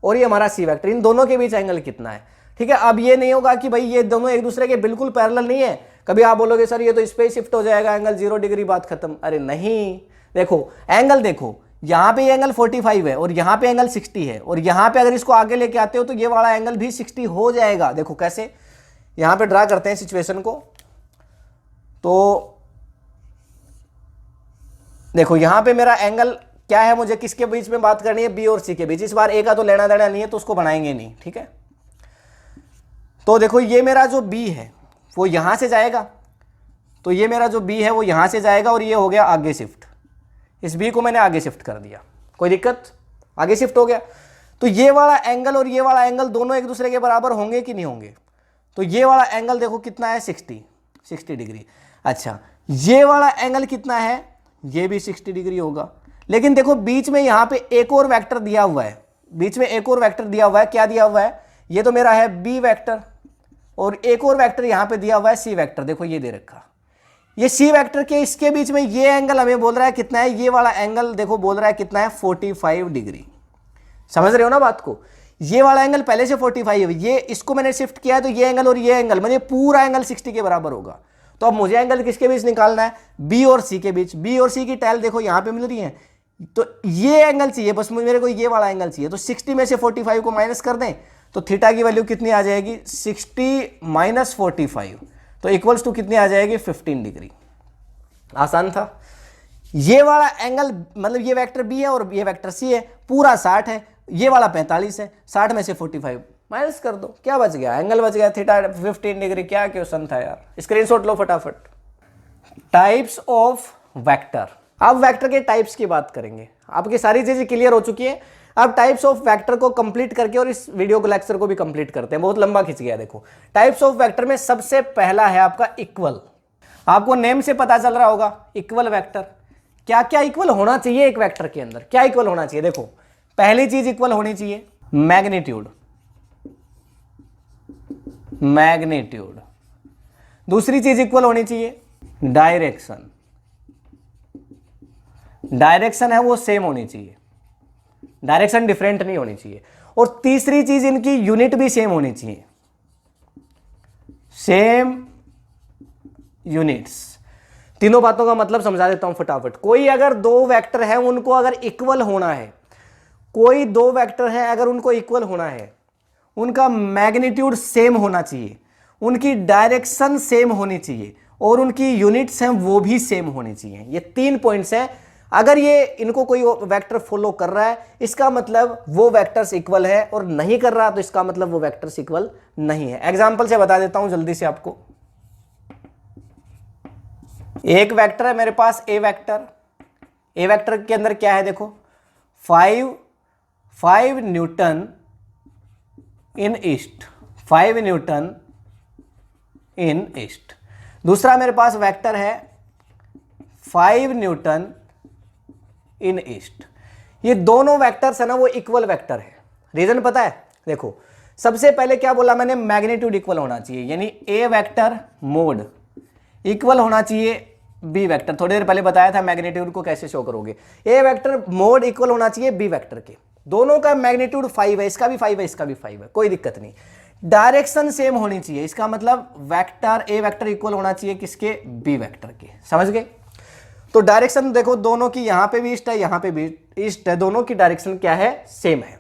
और ये हमारा सी वेक्टर, इन दोनों के बीच एंगल कितना है, ठीक है। अब ये नहीं होगा कि भाई ये दोनों एक दूसरे के बिल्कुल पैरेलल नहीं है, कभी आप बोलोगे सर ये तो इस पे शिफ्ट हो जाएगा एंगल 0 डिग्री, बात खत्म। अरे नहीं, देखो एंगल, देखो यहाँ पे ये एंगल 45 है और यहाँ पे एंगल 60 है, और यहाँ पे अगर इसको आगे लेके आते हो तो ये वाला एंगल भी 60 हो जाएगा। देखो कैसे, यहाँ पे ड्रा करते हैं सिचुएशन को। तो देखो यहाँ पे मेरा एंगल क्या है, मुझे किसके बीच में बात करनी है, बी और सी के बीच। इस बार ए का तो लेना देना नहीं है तो उसको बनाएंगे नहीं, ठीक है। तो देखो ये मेरा जो बी है वो यहाँ से जाएगा, तो ये मेरा जो बी है वो यहाँ से जाएगा और ये हो गया आगे शिफ्ट। इस बी को मैंने आगे शिफ्ट कर दिया, कोई दिक्कत, आगे शिफ्ट हो गया। तो ये वाला एंगल और ये वाला एंगल दोनों एक दूसरे के बराबर होंगे कि नहीं होंगे? तो ये वाला एंगल देखो कितना है, 60 डिग्री। अच्छा, ये वाला एंगल कितना है, ये भी 60 डिग्री होगा। लेकिन देखो बीच में यहाँ पे एक और वेक्टर दिया हुआ है, बीच में एक और वेक्टर दिया हुआ है। क्या दिया हुआ है? ये तो मेरा है बी वेक्टर, और एक और वेक्टर यहाँ पे दिया हुआ है सी वेक्टर। देखो ये दे रखा, ये सी वेक्टर के इसके बीच में ये एंगल हमें बोल रहा है कितना है, ये वाला एंगल देखो बोल रहा है कितना है, 45 डिग्री। समझ रहे हो ना बात को? ये वाला एंगल पहले से 45 है, ये इसको मैंने शिफ्ट किया है तो ये एंगल और ये एंगल मतलब पूरा एंगल 60 के बराबर होगा। तो अब मुझे एंगल किसके बीच निकालना है, बी और सी के बीच। बी और सी की टैल देखो यहाँ पे मिल रही है, तो ये एंगल चाहिए बस मेरे को, ये वाला एंगल चाहिए। तो 60 में से 45 को माइनस कर दें तो थीटा की वैल्यू कितनी आ जाएगी, 60 माइनस 45, तो इक्वल्स टू कितनी आ जाएगी, 15 डिग्री। आसान था। ये वाला एंगल मतलब ये वेक्टर बी है और ये वेक्टर सी है, पूरा 60 है, ये वाला 45 है, 60 में से 45 माइनस कर दो, क्या बच गया, एंगल बच गया थीटा 15 डिग्री। क्या क्वेश्चन था यार, स्क्रीनशॉट लो फटाफट। Types of vector. अब वेक्टर के टाइप्स की बात करेंगे, आपकी सारी चीजें क्लियर हो चुकी है। अब टाइप्स ऑफ वेक्टर को कंप्लीट करके और इस वीडियो को लेक्चर को भी कंप्लीट करते हैं, बहुत लंबा खिंच गया। देखो टाइप्स ऑफ वेक्टर में सबसे पहला है आपका इक्वल। आपको नेम से पता चल रहा होगा इक्वल वेक्टर। क्या क्या इक्वल होना चाहिए एक वेक्टर के अंदर, क्या इक्वल होना चाहिए? देखो पहली चीज इक्वल होनी चाहिए मैग्नीट्यूड, मैग्नीट्यूड। दूसरी चीज इक्वल होनी चाहिए डायरेक्शन, डायरेक्शन है वो सेम होनी चाहिए, डायरेक्शन डिफरेंट नहीं होनी चाहिए। और तीसरी चीज इनकी यूनिट भी सेम होनी चाहिए, सेम यूनिट्स। तीनों बातों का मतलब समझा देता हूं फटाफट। कोई अगर दो वेक्टर है उनको अगर इक्वल होना है, कोई दो वेक्टर है अगर उनको इक्वल होना है, उनका मैग्नीट्यूड सेम होना चाहिए, उनकी डायरेक्शन सेम होनी चाहिए और उनकी यूनिट्स हैं वो भी सेम होनी चाहिए। ये 3 पॉइंट्स हैं। अगर ये इनको कोई वेक्टर फॉलो कर रहा है इसका मतलब वो वेक्टर्स इक्वल है, और नहीं कर रहा तो इसका मतलब वो वेक्टर्स इक्वल नहीं है। एग्जांपल से बता देता हूं जल्दी से आपको। एक वेक्टर है मेरे पास ए वेक्टर, ए वेक्टर के अंदर क्या है देखो 5 न्यूटन इन ईस्ट, 5 न्यूटन इन ईस्ट। दूसरा मेरे पास वेक्टर है 5 न्यूटन इन ईस्ट। ये दोनों वेक्टर्स है ना वो इक्वल वेक्टर है। रीजन पता है? देखो सबसे पहले क्या बोला मैंने, मैग्नीट्यूड इक्वल होना चाहिए, यानी ए वेक्टर मोड इक्वल होना चाहिए बी वेक्टर। थोड़ी देर पहले बताया था मैग्नीट्यूड को कैसे शो करोगे। ए वेक्टर मोड इक्वल होना चाहिए बी वेक्टर के, दोनों का मैग्नीट्यूड 5 है, इसका भी 5 है, इसका भी 5 है, कोई दिक्कत नहीं। डायरेक्शन सेम होनी चाहिए, इसका मतलब वेक्टर ए वेक्टर इक्वल होना चाहिए किसके, बी वेक्टर के। समझ गए? तो डायरेक्शन देखो दोनों की, यहां पे भी ईस्ट है यहां पे भी ईस्ट है, दोनों की डायरेक्शन क्या है, सेम है।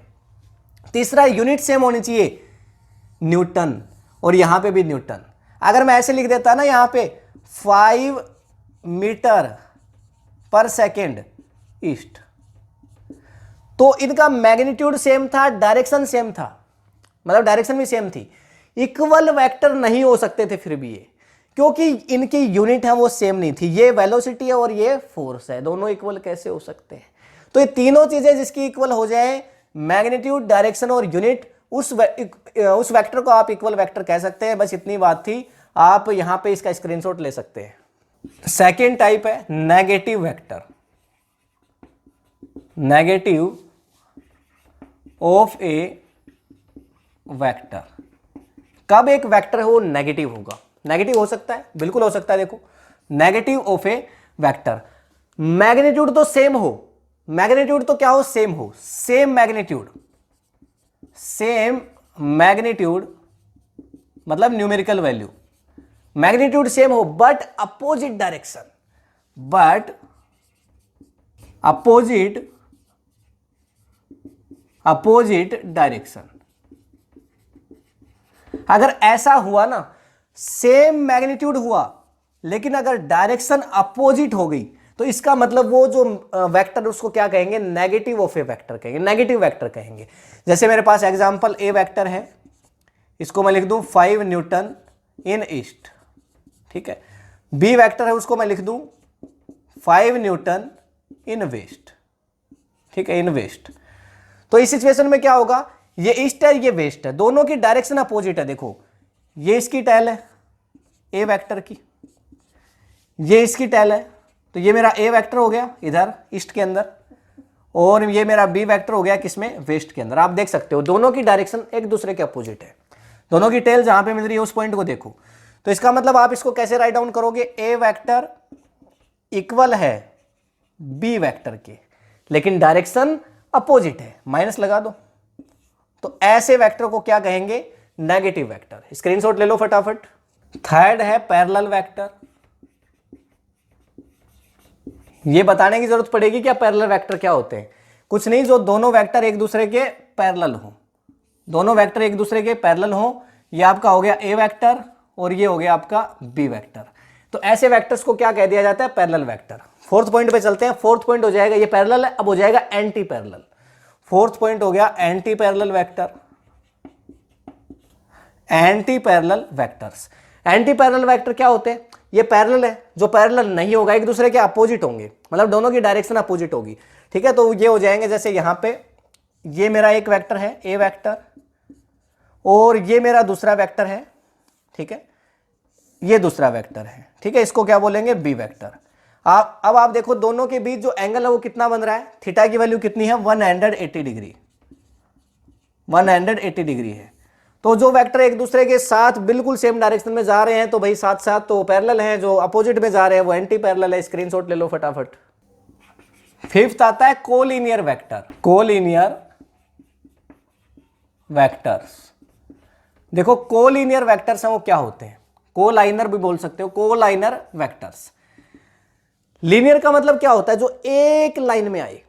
तीसरा यूनिट सेम होनी चाहिए न्यूटन, और यहां पे भी न्यूटन। अगर मैं ऐसे लिख देता ना यहां पे 5 मीटर पर सेकेंड ईस्ट, तो इनका मैग्नीट्यूड सेम था, डायरेक्शन सेम था, मतलब डायरेक्शन भी सेम थी। इक्वल वेक्टर नहीं हो सकते थे फिर भी ये, क्योंकि इनकी यूनिट है वो सेम नहीं थी। ये वेलोसिटी है और ये फोर्स है, दोनों इक्वल कैसे हो सकते हैं? तो ये तीनों चीजें जिसकी इक्वल हो जाए, मैग्नीट्यूड, डायरेक्शन और यूनिट, उस वेक्टर को आप इक्वल वेक्टर कह सकते हैं। बस इतनी बात थी, आप यहां पे इसका स्क्रीनशॉट ले सकते हैं। सेकेंड टाइप है negative vector, negative of A vector. कब एक वेक्टर है वो नेगेटिव होगा? नेगेटिव हो सकता है, बिल्कुल हो सकता है। देखो negative of A vector, magnitude तो सेम हो, मैग्नीट्यूड तो क्या हो, सेम हो, सेम मैग्नीट्यूड, सेम मैग्नीट्यूड मतलब न्यूमेरिकल वैल्यू, मैग्नीट्यूड सेम हो but opposite direction, but opposite direction. अगर ऐसा हुआ ना, सेम मैग्नीट्यूड हुआ लेकिन अगर डायरेक्शन अपोजिट हो गई, तो इसका मतलब वो जो वेक्टर उसको क्या कहेंगे, नेगेटिव ऑफ ए वेक्टर कहेंगे, नेगेटिव वेक्टर कहेंगे। जैसे मेरे पास एग्जांपल ए वेक्टर है, इसको मैं लिख दूं 5 न्यूटन इन ईस्ट, ठीक है। बी वेक्टर है, उसको मैं लिख दूं 5 न्यूटन इन वेस्ट, ठीक है, इन वेस्ट। तो इस सिचुएशन में क्या होगा, ये ईस्ट है ये वेस्ट है, दोनों की डायरेक्शन अपोजिट है। देखो ये इसकी टेल है ए वेक्टर की, ये इसकी टेल है, तो ये मेरा ए वेक्टर हो गया इधर ईस्ट के अंदर, और ये मेरा बी वेक्टर हो गया किसमें, वेस्ट के अंदर। आप देख सकते हो दोनों की डायरेक्शन एक दूसरे के अपोजिट है, दोनों की टेल जहां पे मिल रही है उस पॉइंट को देखो। तो इसका मतलब आप इसको कैसे राइट डाउन करोगे, ए वेक्टर इक्वल है बी वेक्टर के, लेकिन डायरेक्शन अपोजिट है, माइनस लगा दो। तो ऐसे वेक्टर को क्या कहेंगे, नेगेटिव वेक्टर। स्क्रीनशॉट ले लो फटाफट। थर्ड है पैरेलल वेक्टर। ये बताने की जरूरत पड़ेगी क्या पैरेलल वेक्टर क्या होते हैं, कुछ नहीं, जो दोनों वेक्टर एक दूसरे के पैरेलल हो, दोनों वेक्टर एक दूसरे के पैरेलल हो। ये आपका हो गया ए वेक्टर और ये हो गया आपका बी वेक्टर। तो ऐसे वेक्टर्स को क्या कह दिया जाता है, पैरेलल वेक्टर। फोर्थ पॉइंट पे चलते हैं। फोर्थ पॉइंट हो जाएगा, ये पैरेलल है, अब हो जाएगा एंटी पैरेलल। फोर्थ पॉइंट हो गया anti parallel vector. Anti parallel vectors, anti parallel vector क्या होते हैं, ये पैरेलल है, जो पैरेलल नहीं होगा एक दूसरे के अपोजिट होंगे, मतलब दोनों की डायरेक्शन अपोजिट होगी, ठीक है। तो ये हो जाएंगे, जैसे यहां पे ये मेरा एक वेक्टर है ए वेक्टर और ये मेरा दूसरा वेक्टर है, ठीक है, ये दूसरा वेक्टर है, ठीक है, इसको क्या बोलेंगे, बी वेक्टर। अब आप देखो दोनों के बीच जो एंगल है वो कितना बन रहा है, थीटा की वैल्यू कितनी है, 180 डिग्री, 180 डिग्री है। तो जो वेक्टर एक दूसरे के साथ बिल्कुल सेम डायरेक्शन में जा रहे हैं तो भाई साथ साथ तो पैरेलल हैं, जो अपोजिट में जा रहे हैं वो एंटी पैरेलल है। स्क्रीनशॉट ले लो फटाफट। फिफ्थ आता है कोलिनियर वेक्टर। कोलिनियर वेक्टर्स, देखो कोलिनियर वेक्टर्स हैं वो क्या होते हैं, कोलाइनर भी बोल सकते हो, कोलाइनर वेक्टर्स। लीनियर का मतलब क्या होता है, जो एक लाइन में आए,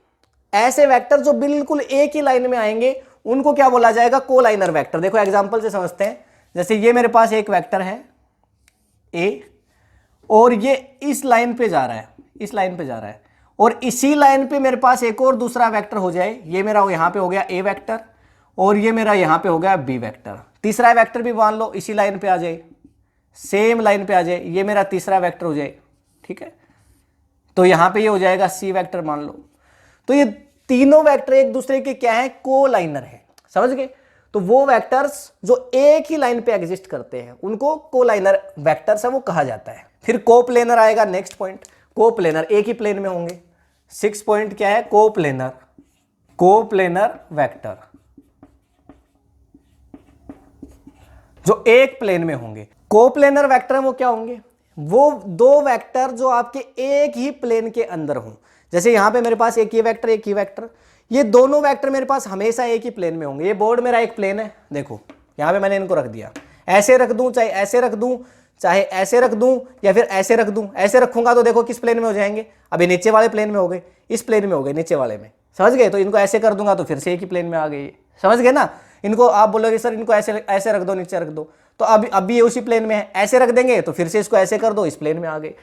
ऐसे वेक्टर जो बिल्कुल एक ही लाइन में आएंगे उनको क्या बोला जाएगा, कोलाइनर वेक्टर। देखो एग्जांपल से समझते हैं, जैसे ये मेरे पास एक वेक्टर है ए और ये इस लाइन पे जा रहा है, इस लाइन पे जा रहा है, और इसी लाइन पे मेरे पास एक और दूसरा वेक्टर हो जाए, ये मेरा यहां पे हो गया ए वेक्टर और ये मेरा यहां पे हो गया बी वेक्टर। तीसरा वेक्टर भी मान लो इसी लाइन पे आ जाए, सेम लाइन पे आ जाए, ये मेरा तीसरा वेक्टर हो जाए, ठीक है, तो यहां पे ये हो जाएगा सी वेक्टर मान लो। तो ये तीनों वेक्टर एक दूसरे के क्या है, कोलाइनर है, समझ गए। तो वो वेक्टर्स जो एक ही लाइन पे एग्जिस्ट करते हैं उनको कोलाइनर वेक्टर्स है वो कहा जाता है। फिर कोप्लेनर आएगा नेक्स्ट पॉइंट, कोप्लेनर एक ही प्लेन में होंगे। 6 पॉइंट क्या है, कोप्लेनर, कोप्लेनर वेक्टर जो एक प्लेन में होंगे। कोप्लेनर वेक्टर वो क्या होंगे, वो दो वेक्टर जो आपके एक ही प्लेन के अंदर हों। जैसे यहां पे मेरे पास एक ही वेक्टर एक ही वेक्टर, ये दोनों वेक्टर मेरे पास हमेशा एक ही प्लेन में होंगे। ये बोर्ड मेरा एक प्लेन है, देखो यहां पे मैंने इनको रख दिया, ऐसे रख दूं चाहे ऐसे रख दूं, चाहे ऐसे रख दूं या फिर ऐसे रख दूं। ऐसे रखूंगा तो देखो किस प्लेन में हो जाएंगे, अभी नीचे वाले प्लेन में हो गए, इस प्लेन में हो गए, नीचे वाले में, समझ गए। तो इनको ऐसे कर दूंगा तो फिर से एक ही प्लेन में आ गए, समझ गए ना। इनको आप बोलोगे सर इनको ऐसे ऐसे रख दो, नीचे रख दो, तो अभी ये उसी प्लेन में है, ऐसे रख देंगे तो फिर से इसको ऐसे कर दो, इस प्लेन में आ गए।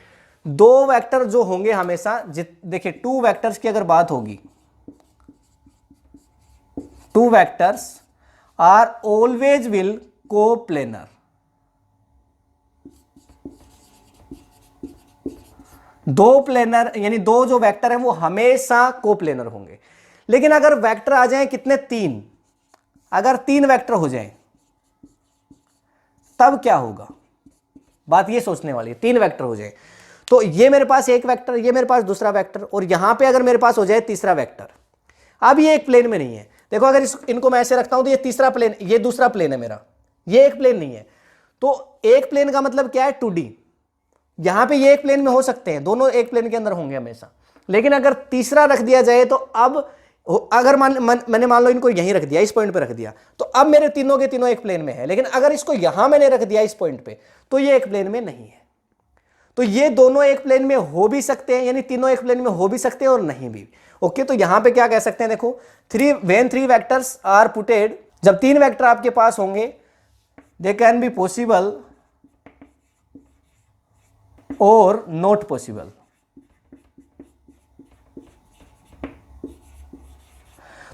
दो वेक्टर जो होंगे हमेशा, देखिए टू वेक्टर्स की अगर बात होगी, two vectors are always will coplanar. दो प्लेनर यानी दो जो वेक्टर है वो हमेशा कोप्लेनर होंगे। लेकिन अगर वेक्टर आ जाए कितने, तीन, अगर तीन वेक्टर हो जाए तब क्या होगा, बात ये सोचने वाली है। तीन वेक्टर हो जाए तो ये मेरे पास एक वेक्टर, ये मेरे पास दूसरा वेक्टर, और यहां पे अगर मेरे पास हो जाए तीसरा वेक्टर। अब ये एक प्लेन में नहीं है, देखो अगर इनको मैं ऐसे रखता हूं तो ये तीसरा प्लेन, ये दूसरा प्लेन है मेरा, ये एक प्लेन नहीं है। तो एक प्लेन का मतलब क्या है, 2D। यहां पे ये एक प्लेन में हो सकते हैं, दोनों एक प्लेन के अंदर होंगे हमेशा। लेकिन अगर तीसरा रख दिया जाए तो अब अगर मैंने मान लो इनको यहीं रख दिया, इस पॉइंट पे रख दिया, तो अब मेरे तीनों के तीनों एक प्लेन में है। लेकिन अगर इसको यहां मैंने रख दिया इस पॉइंट पे, तो ये एक प्लेन में नहीं है। तो ये दोनों एक प्लेन में हो भी सकते हैं, यानी तीनों एक प्लेन में हो भी सकते हैं और नहीं भी। ओके, तो यहां पे क्या कह सकते हैं, देखो व्हेन 3 वेक्टर्स आर पुटेड, जब 3 वेक्टर आपके पास होंगे, दे कैन बी पॉसिबल और नॉट पॉसिबल।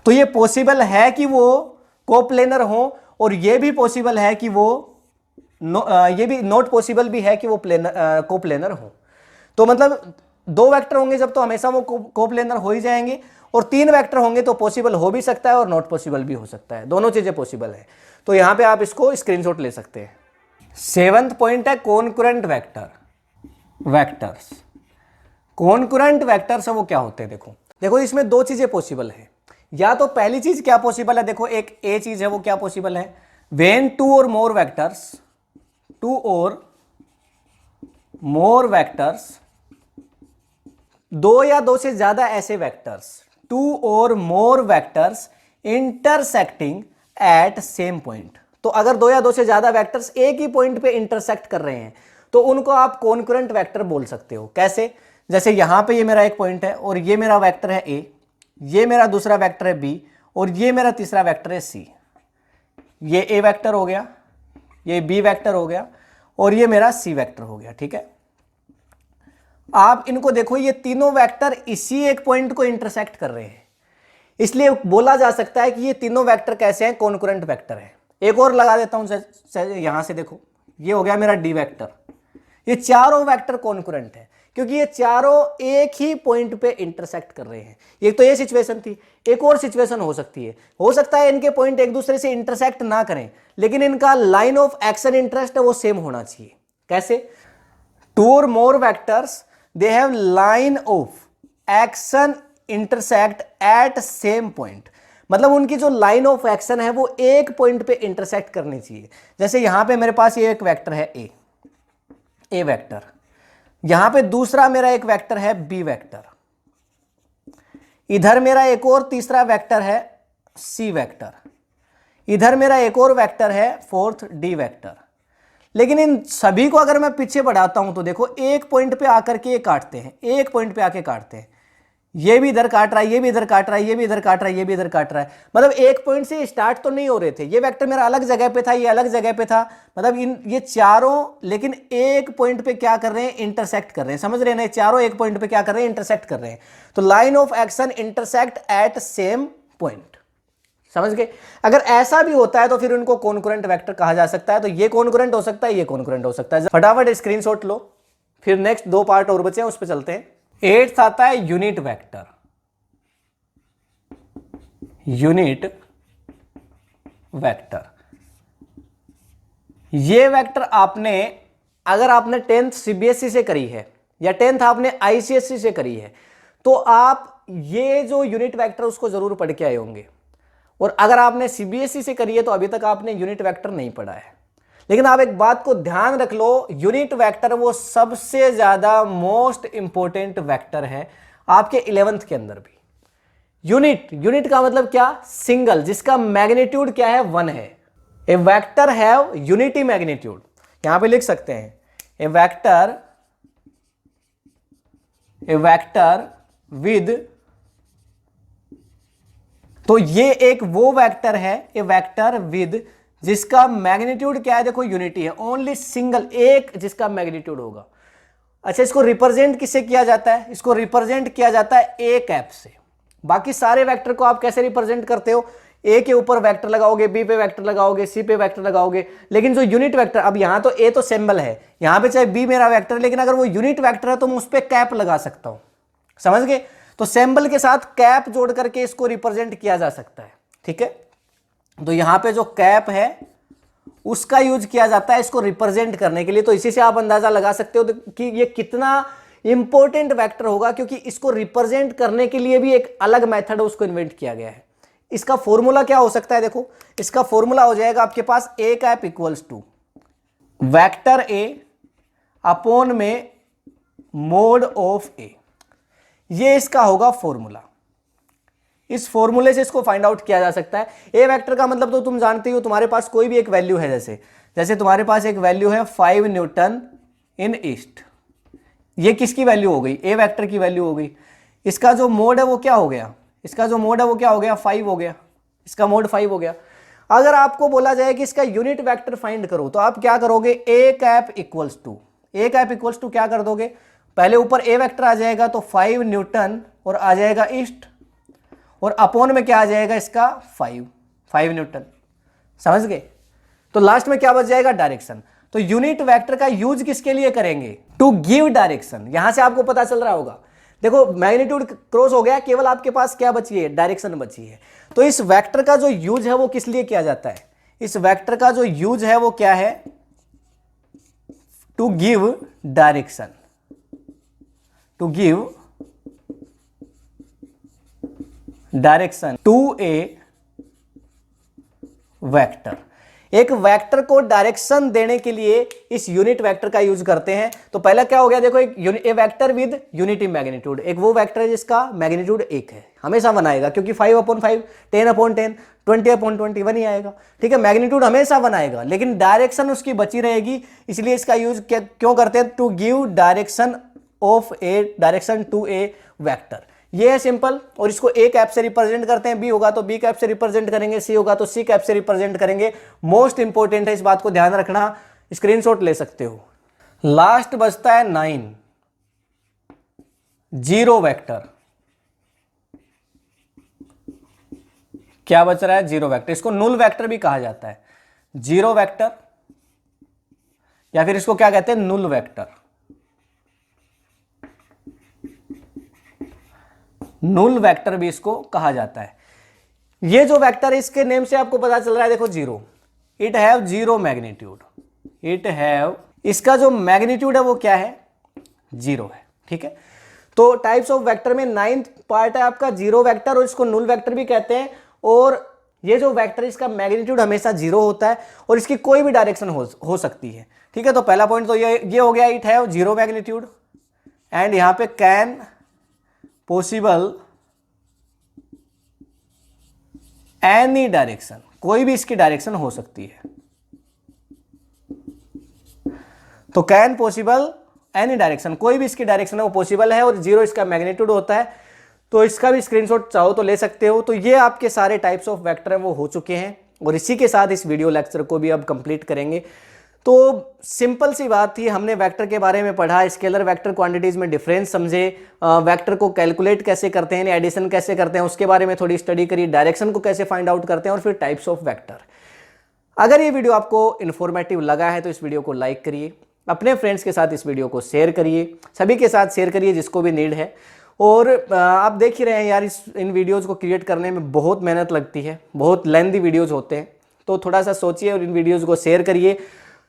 तो ये पॉसिबल है कि वो कोप्लेनर हो, और ये भी पॉसिबल है कि वो ये भी नॉट पॉसिबल भी है कि वो कोप्लेनर हो। तो मतलब 2 वेक्टर होंगे जब, तो हमेशा वो कोप्लेनर हो ही जाएंगे, और 3 वेक्टर होंगे तो पॉसिबल हो भी सकता है और नॉट पॉसिबल भी हो सकता है, दोनों चीजें पॉसिबल है। तो यहां पे आप इसको स्क्रीनशॉट ले सकते हैं। 7th पॉइंट है कॉन्करेंट वेक्टर्स। कॉन्करेंट वेक्टर्स वो क्या होते हैं, देखो इसमें 2 चीजें पॉसिबल है। या तो पहली चीज क्या पॉसिबल है, देखो एक ए चीज है, वो क्या पॉसिबल है, व्हेन 2 और मोर वेक्टर्स, 2 या 2 से ज्यादा ऐसे वेक्टर्स, 2 और more vectors intersecting at same point. तो अगर 2 या 2 से ज्यादा वेक्टर्स एक ही पॉइंट पे इंटरसेक्ट कर रहे हैं, तो उनको आप कॉन्करेंट वेक्टर बोल सकते हो। कैसे, जैसे यहां पे ये मेरा एक पॉइंट है, और ये मेरा वेक्टर है ए, ये मेरा दूसरा वेक्टर है बी, और ये मेरा तीसरा वेक्टर है सी। ये ए वेक्टर हो गया, ये बी वेक्टर हो गया, और ये मेरा सी वेक्टर हो गया। ठीक है, आप इनको देखो, ये तीनों वेक्टर इसी एक पॉइंट को इंटरसेक्ट कर रहे हैं, इसलिए बोला जा सकता है कि ये तीनों वेक्टर कैसे हैं, कॉन्करेंट वेक्टर है। एक और लगा देता हूं, यहां से देखो, ये हो गया मेरा डी वेक्टर। ये चारों वेक्टर कॉन्करेंट है, क्योंकि ये चारों एक ही पॉइंट पे इंटरसेक्ट कर रहे हैं। एक तो ये सिचुएशन थी, एक और सिचुएशन हो सकती है, हो सकता है इनके पॉइंट एक दूसरे से इंटरसेक्ट ना करें, लेकिन इनका लाइन ऑफ एक्शन इंटरेस्ट है वो सेम होना चाहिए। कैसे, 2 और more vectors they have line of action intersect at same point, मतलब उनकी जो लाइन ऑफ एक्शन है वो एक पॉइंट पे इंटरसेक्ट करनी चाहिए। जैसे यहां पे मेरे पास ये एक वेक्टर है ए वेक्टर, यहां पे दूसरा मेरा एक वेक्टर है बी वेक्टर, इधर मेरा एक और तीसरा वेक्टर है सी वेक्टर, इधर मेरा एक और वेक्टर है 4th डी वेक्टर। लेकिन इन सभी को अगर मैं पीछे बढ़ाता हूं तो देखो एक पॉइंट पे आकर के ये काटते हैं, एक पॉइंट पे आके काटते हैं, ये भी इधर काट रहा है, ये भी इधर काट रहा है, ये भी इधर काट रहा है, ये भी इधर काट रहा है। मतलब एक पॉइंट से स्टार्ट तो नहीं हो रहे थे, ये वेक्टर मेरा अलग जगह पे था, ये अलग जगह पे था, मतलब ये चारों लेकिन एक पॉइंट पे क्या कर रहे हैं, इंटरसेक्ट कर रहे हैं। समझ रहे हैं ना, चारों एक पॉइंट पे क्या कर रहे हैं, इंटरसेक्ट कर रहे हैं। तो line of action intersect at same point, समझ गए। अगर ऐसा भी होता है तो फिर उनको कॉन्करेंट वेक्टर कहा जा सकता है। तो ये कॉन्करेंट हो सकता है, ये कॉन्करेंट हो सकता है। फटाफट स्क्रीनशॉट लो, फिर नेक्स्ट 2 पार्ट और बचे हैं, उस पर चलते हैं। 8th आता है यूनिट वेक्टर। ये वेक्टर आपने, अगर आपने 10th सीबीएसई से करी है या 10th आपने आईसीएसई से करी है, तो आप ये जो यूनिट वेक्टर उसको जरूर पढ़ के आए होंगे। और अगर आपने सीबीएसई से करी है तो अभी तक आपने यूनिट वेक्टर नहीं पढ़ा है। लेकिन आप एक बात को ध्यान रख लो, यूनिट वेक्टर वो सबसे ज्यादा मोस्ट इंपॉर्टेंट वेक्टर है आपके 11th के अंदर भी। यूनिट का मतलब क्या, सिंगल, जिसका मैग्नीट्यूड क्या है, 1 है। A vector have unity magnitude, यहां पे लिख सकते हैं ए वेक्टर विद, तो ये एक वो वेक्टर है, ए वेक्टर विद जिसका मैग्नीट्यूड क्या है, देखो यूनिटी है, ओनली सिंगल, एक जिसका मैग्नीट्यूड होगा। अच्छा, इसको रिप्रेजेंट किससे किया जाता है, इसको रिप्रेजेंट किया जाता है ए कैप से। बाकी सारे वेक्टर को आप कैसे रिप्रेजेंट करते हो, ए के ऊपर वेक्टर लगाओगे, बी पे वेक्टर लगाओगे, सी पे वेक्टर लगाओगे। लेकिन जो यूनिट वेक्टर, अब यहां तो ए तो सिंबल है, यहां पे चाहे बी मेरा वेक्टर है, लेकिन अगर वो यूनिट वेक्टर है तो मैं उस पर कैप लगा सकता हूं। समझ गए, तो सिंबल के साथ कैप जोड़ करके इसको रिप्रेजेंट किया जा सकता है। ठीक है, तो यहां पे जो कैप है उसका यूज किया जाता है इसको रिप्रेजेंट करने के लिए। तो इसी से आप अंदाजा लगा सकते हो कि ये कितना इंपॉर्टेंट वेक्टर होगा, क्योंकि इसको रिप्रेजेंट करने के लिए भी एक अलग मेथड उसको इन्वेंट किया गया है। इसका फॉर्मूला क्या हो सकता है, देखो इसका फॉर्मूला हो जाएगा आपके पास A cap equals to vector A upon में मोड ऑफ ए, ये इसका होगा फॉर्मूला। इस फॉर्मूले से इसको फाइंड आउट किया जा सकता है। ए वेक्टर का मतलब तो तुम जानते हो, तुम्हारे पास कोई भी एक वैल्यू है, जैसे तुम्हारे पास एक वैल्यू है 5 न्यूटन इन ईस्ट, ये किसकी वैल्यू हो गई? ए वेक्टर की वैल्यू हो गई। इसका जो मोड है वो क्या हो गया? इसका जो मोड है वो क्या हो गया? 5 हो गया, इसका मोड 5 हो गया। अगर आपको बोला जाए कि इसका यूनिट वेक्टर फाइंड करो तो आप क्या करोगे? ए कैप इक्वल्स टू क्या कर दोगे? पहले ऊपर ए वेक्टर आ जाएगा तो 5 न्यूटन और आ जाएगा ईस्ट, और अपॉन में क्या आ जाएगा इसका? 5 न्यूटन। समझ गए? तो लास्ट में क्या बच जाएगा? डायरेक्शन। तो यूनिट वेक्टर का यूज किसके लिए करेंगे? To give direction. यहां से आपको पता चल रहा होगा, देखो मैग्नीट्यूड क्रॉस हो गया, केवल आपके पास क्या बची है? डायरेक्शन बची है। तो इस वेक्टर का जो यूज है वो किस लिए किया जाता है? इस वेक्टर का जो यूज है वो क्या है? To give direction, to give direction to a vector. एक वेक्टर को डायरेक्शन देने के लिए इस यूनिट वेक्टर का यूज करते हैं। तो पहला क्या हो गया? देखो, एक वेक्टर विद यूनिटी मैग्नीट्यूड, एक वो वेक्टर है जिसका मैग्नीट्यूड 1 है, हमेशा 1 आएगा, क्योंकि 5/5, 10/10, 20/20 1 ही आएगा। ठीक है, मैग्नीट्यूड हमेशा 1 आएगा, लेकिन डायरेक्शन उसकी बची रहेगी। इसलिए इसका यूज क्यों करते हैं? To give direction to a vector. ये है सिंपल। और इसको ए कैप से रिप्रेजेंट करते हैं, बी होगा तो बी कैप से रिप्रेजेंट करेंगे, सी होगा तो सी कैप से रिप्रेजेंट करेंगे। मोस्ट इंपॉर्टेंट है, इस बात को ध्यान रखना, स्क्रीनशॉट ले सकते हो। लास्ट बचता है 9, जीरो वेक्टर। क्या बच रहा है? Zero vector. इसको नुल वेक्टर भी कहा जाता है, जीरो वेक्टर, या फिर इसको क्या कहते हैं? Null vector. नुल वेक्टर भी इसको कहा जाता है। ये जो वेक्टर है इसके नेम से आपको पता चल रहा है, देखो zero, it have zero magnitude, it have, इसका जो मैग्नीट्यूड है वो क्या है? जीरो है। ठीक है, तो टाइप्स ऑफ वेक्टर में 9th पार्ट है आपका जीरो वेक्टर, और इसको नुल वेक्टर भी कहते हैं। और ये जो वेक्टर इसका मैग्नीट्यूड हमेशा जीरो होता है और इसकी कोई भी डायरेक्शन हो सकती है। ठीक है, तो पहला पॉइंट तो ये हो गया, it have zero magnitude, and यहां पे कैन पॉसिबल एनी डायरेक्शन, कोई भी इसकी डायरेक्शन हो सकती है। तो कैन पॉसिबल एनी डायरेक्शन, कोई भी इसकी डायरेक्शन है वो पॉसिबल है, और जीरो इसका मैग्नीट्यूड होता है। तो इसका भी स्क्रीनशॉट चाहो तो ले सकते हो। तो ये आपके सारे टाइप्स ऑफ वेक्टर हैं वो हो चुके हैं, और इसी के साथ इस वीडियो लेक्चर को भी अब कंप्लीट करेंगे। तो सिंपल सी बात थी, हमने वेक्टर के बारे में पढ़ा, स्केलर वेक्टर क्वांटिटीज में डिफरेंस समझे, वेक्टर को कैलकुलेट कैसे करते हैं, एडिशन कैसे करते हैं उसके बारे में थोड़ी स्टडी करी, डायरेक्शन को कैसे फाइंड आउट करते हैं, और फिर टाइप्स ऑफ वेक्टर। अगर ये वीडियो आपको इन्फॉर्मेटिव लगा है तो इस वीडियो को लाइक करिए, अपने फ्रेंड्स के साथ इस वीडियो को शेयर करिए, सभी के साथ शेयर करिए जिसको भी नीड है। और आप देख ही रहे हैं यार, इन वीडियोज़ को क्रिएट करने में बहुत मेहनत लगती है, बहुत लेंथी वीडियोज़ होते हैं, तो थोड़ा सा सोचिए और इन वीडियोज़ को शेयर करिए।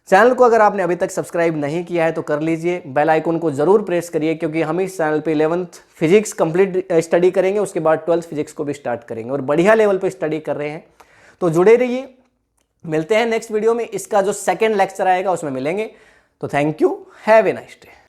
चैनल को अगर आपने अभी तक सब्सक्राइब नहीं किया है तो कर लीजिए, बेल आइकन को ज़रूर प्रेस करिए, क्योंकि हम इस चैनल पे 11th फिजिक्स कंप्लीट स्टडी करेंगे, उसके बाद 12th फिजिक्स को भी स्टार्ट करेंगे, और बढ़िया लेवल पे स्टडी कर रहे हैं। तो जुड़े रहिए, मिलते हैं नेक्स्ट वीडियो में। इसका जो सेकेंड लेक्चर आएगा उसमें मिलेंगे। तो thank you, have a nice day.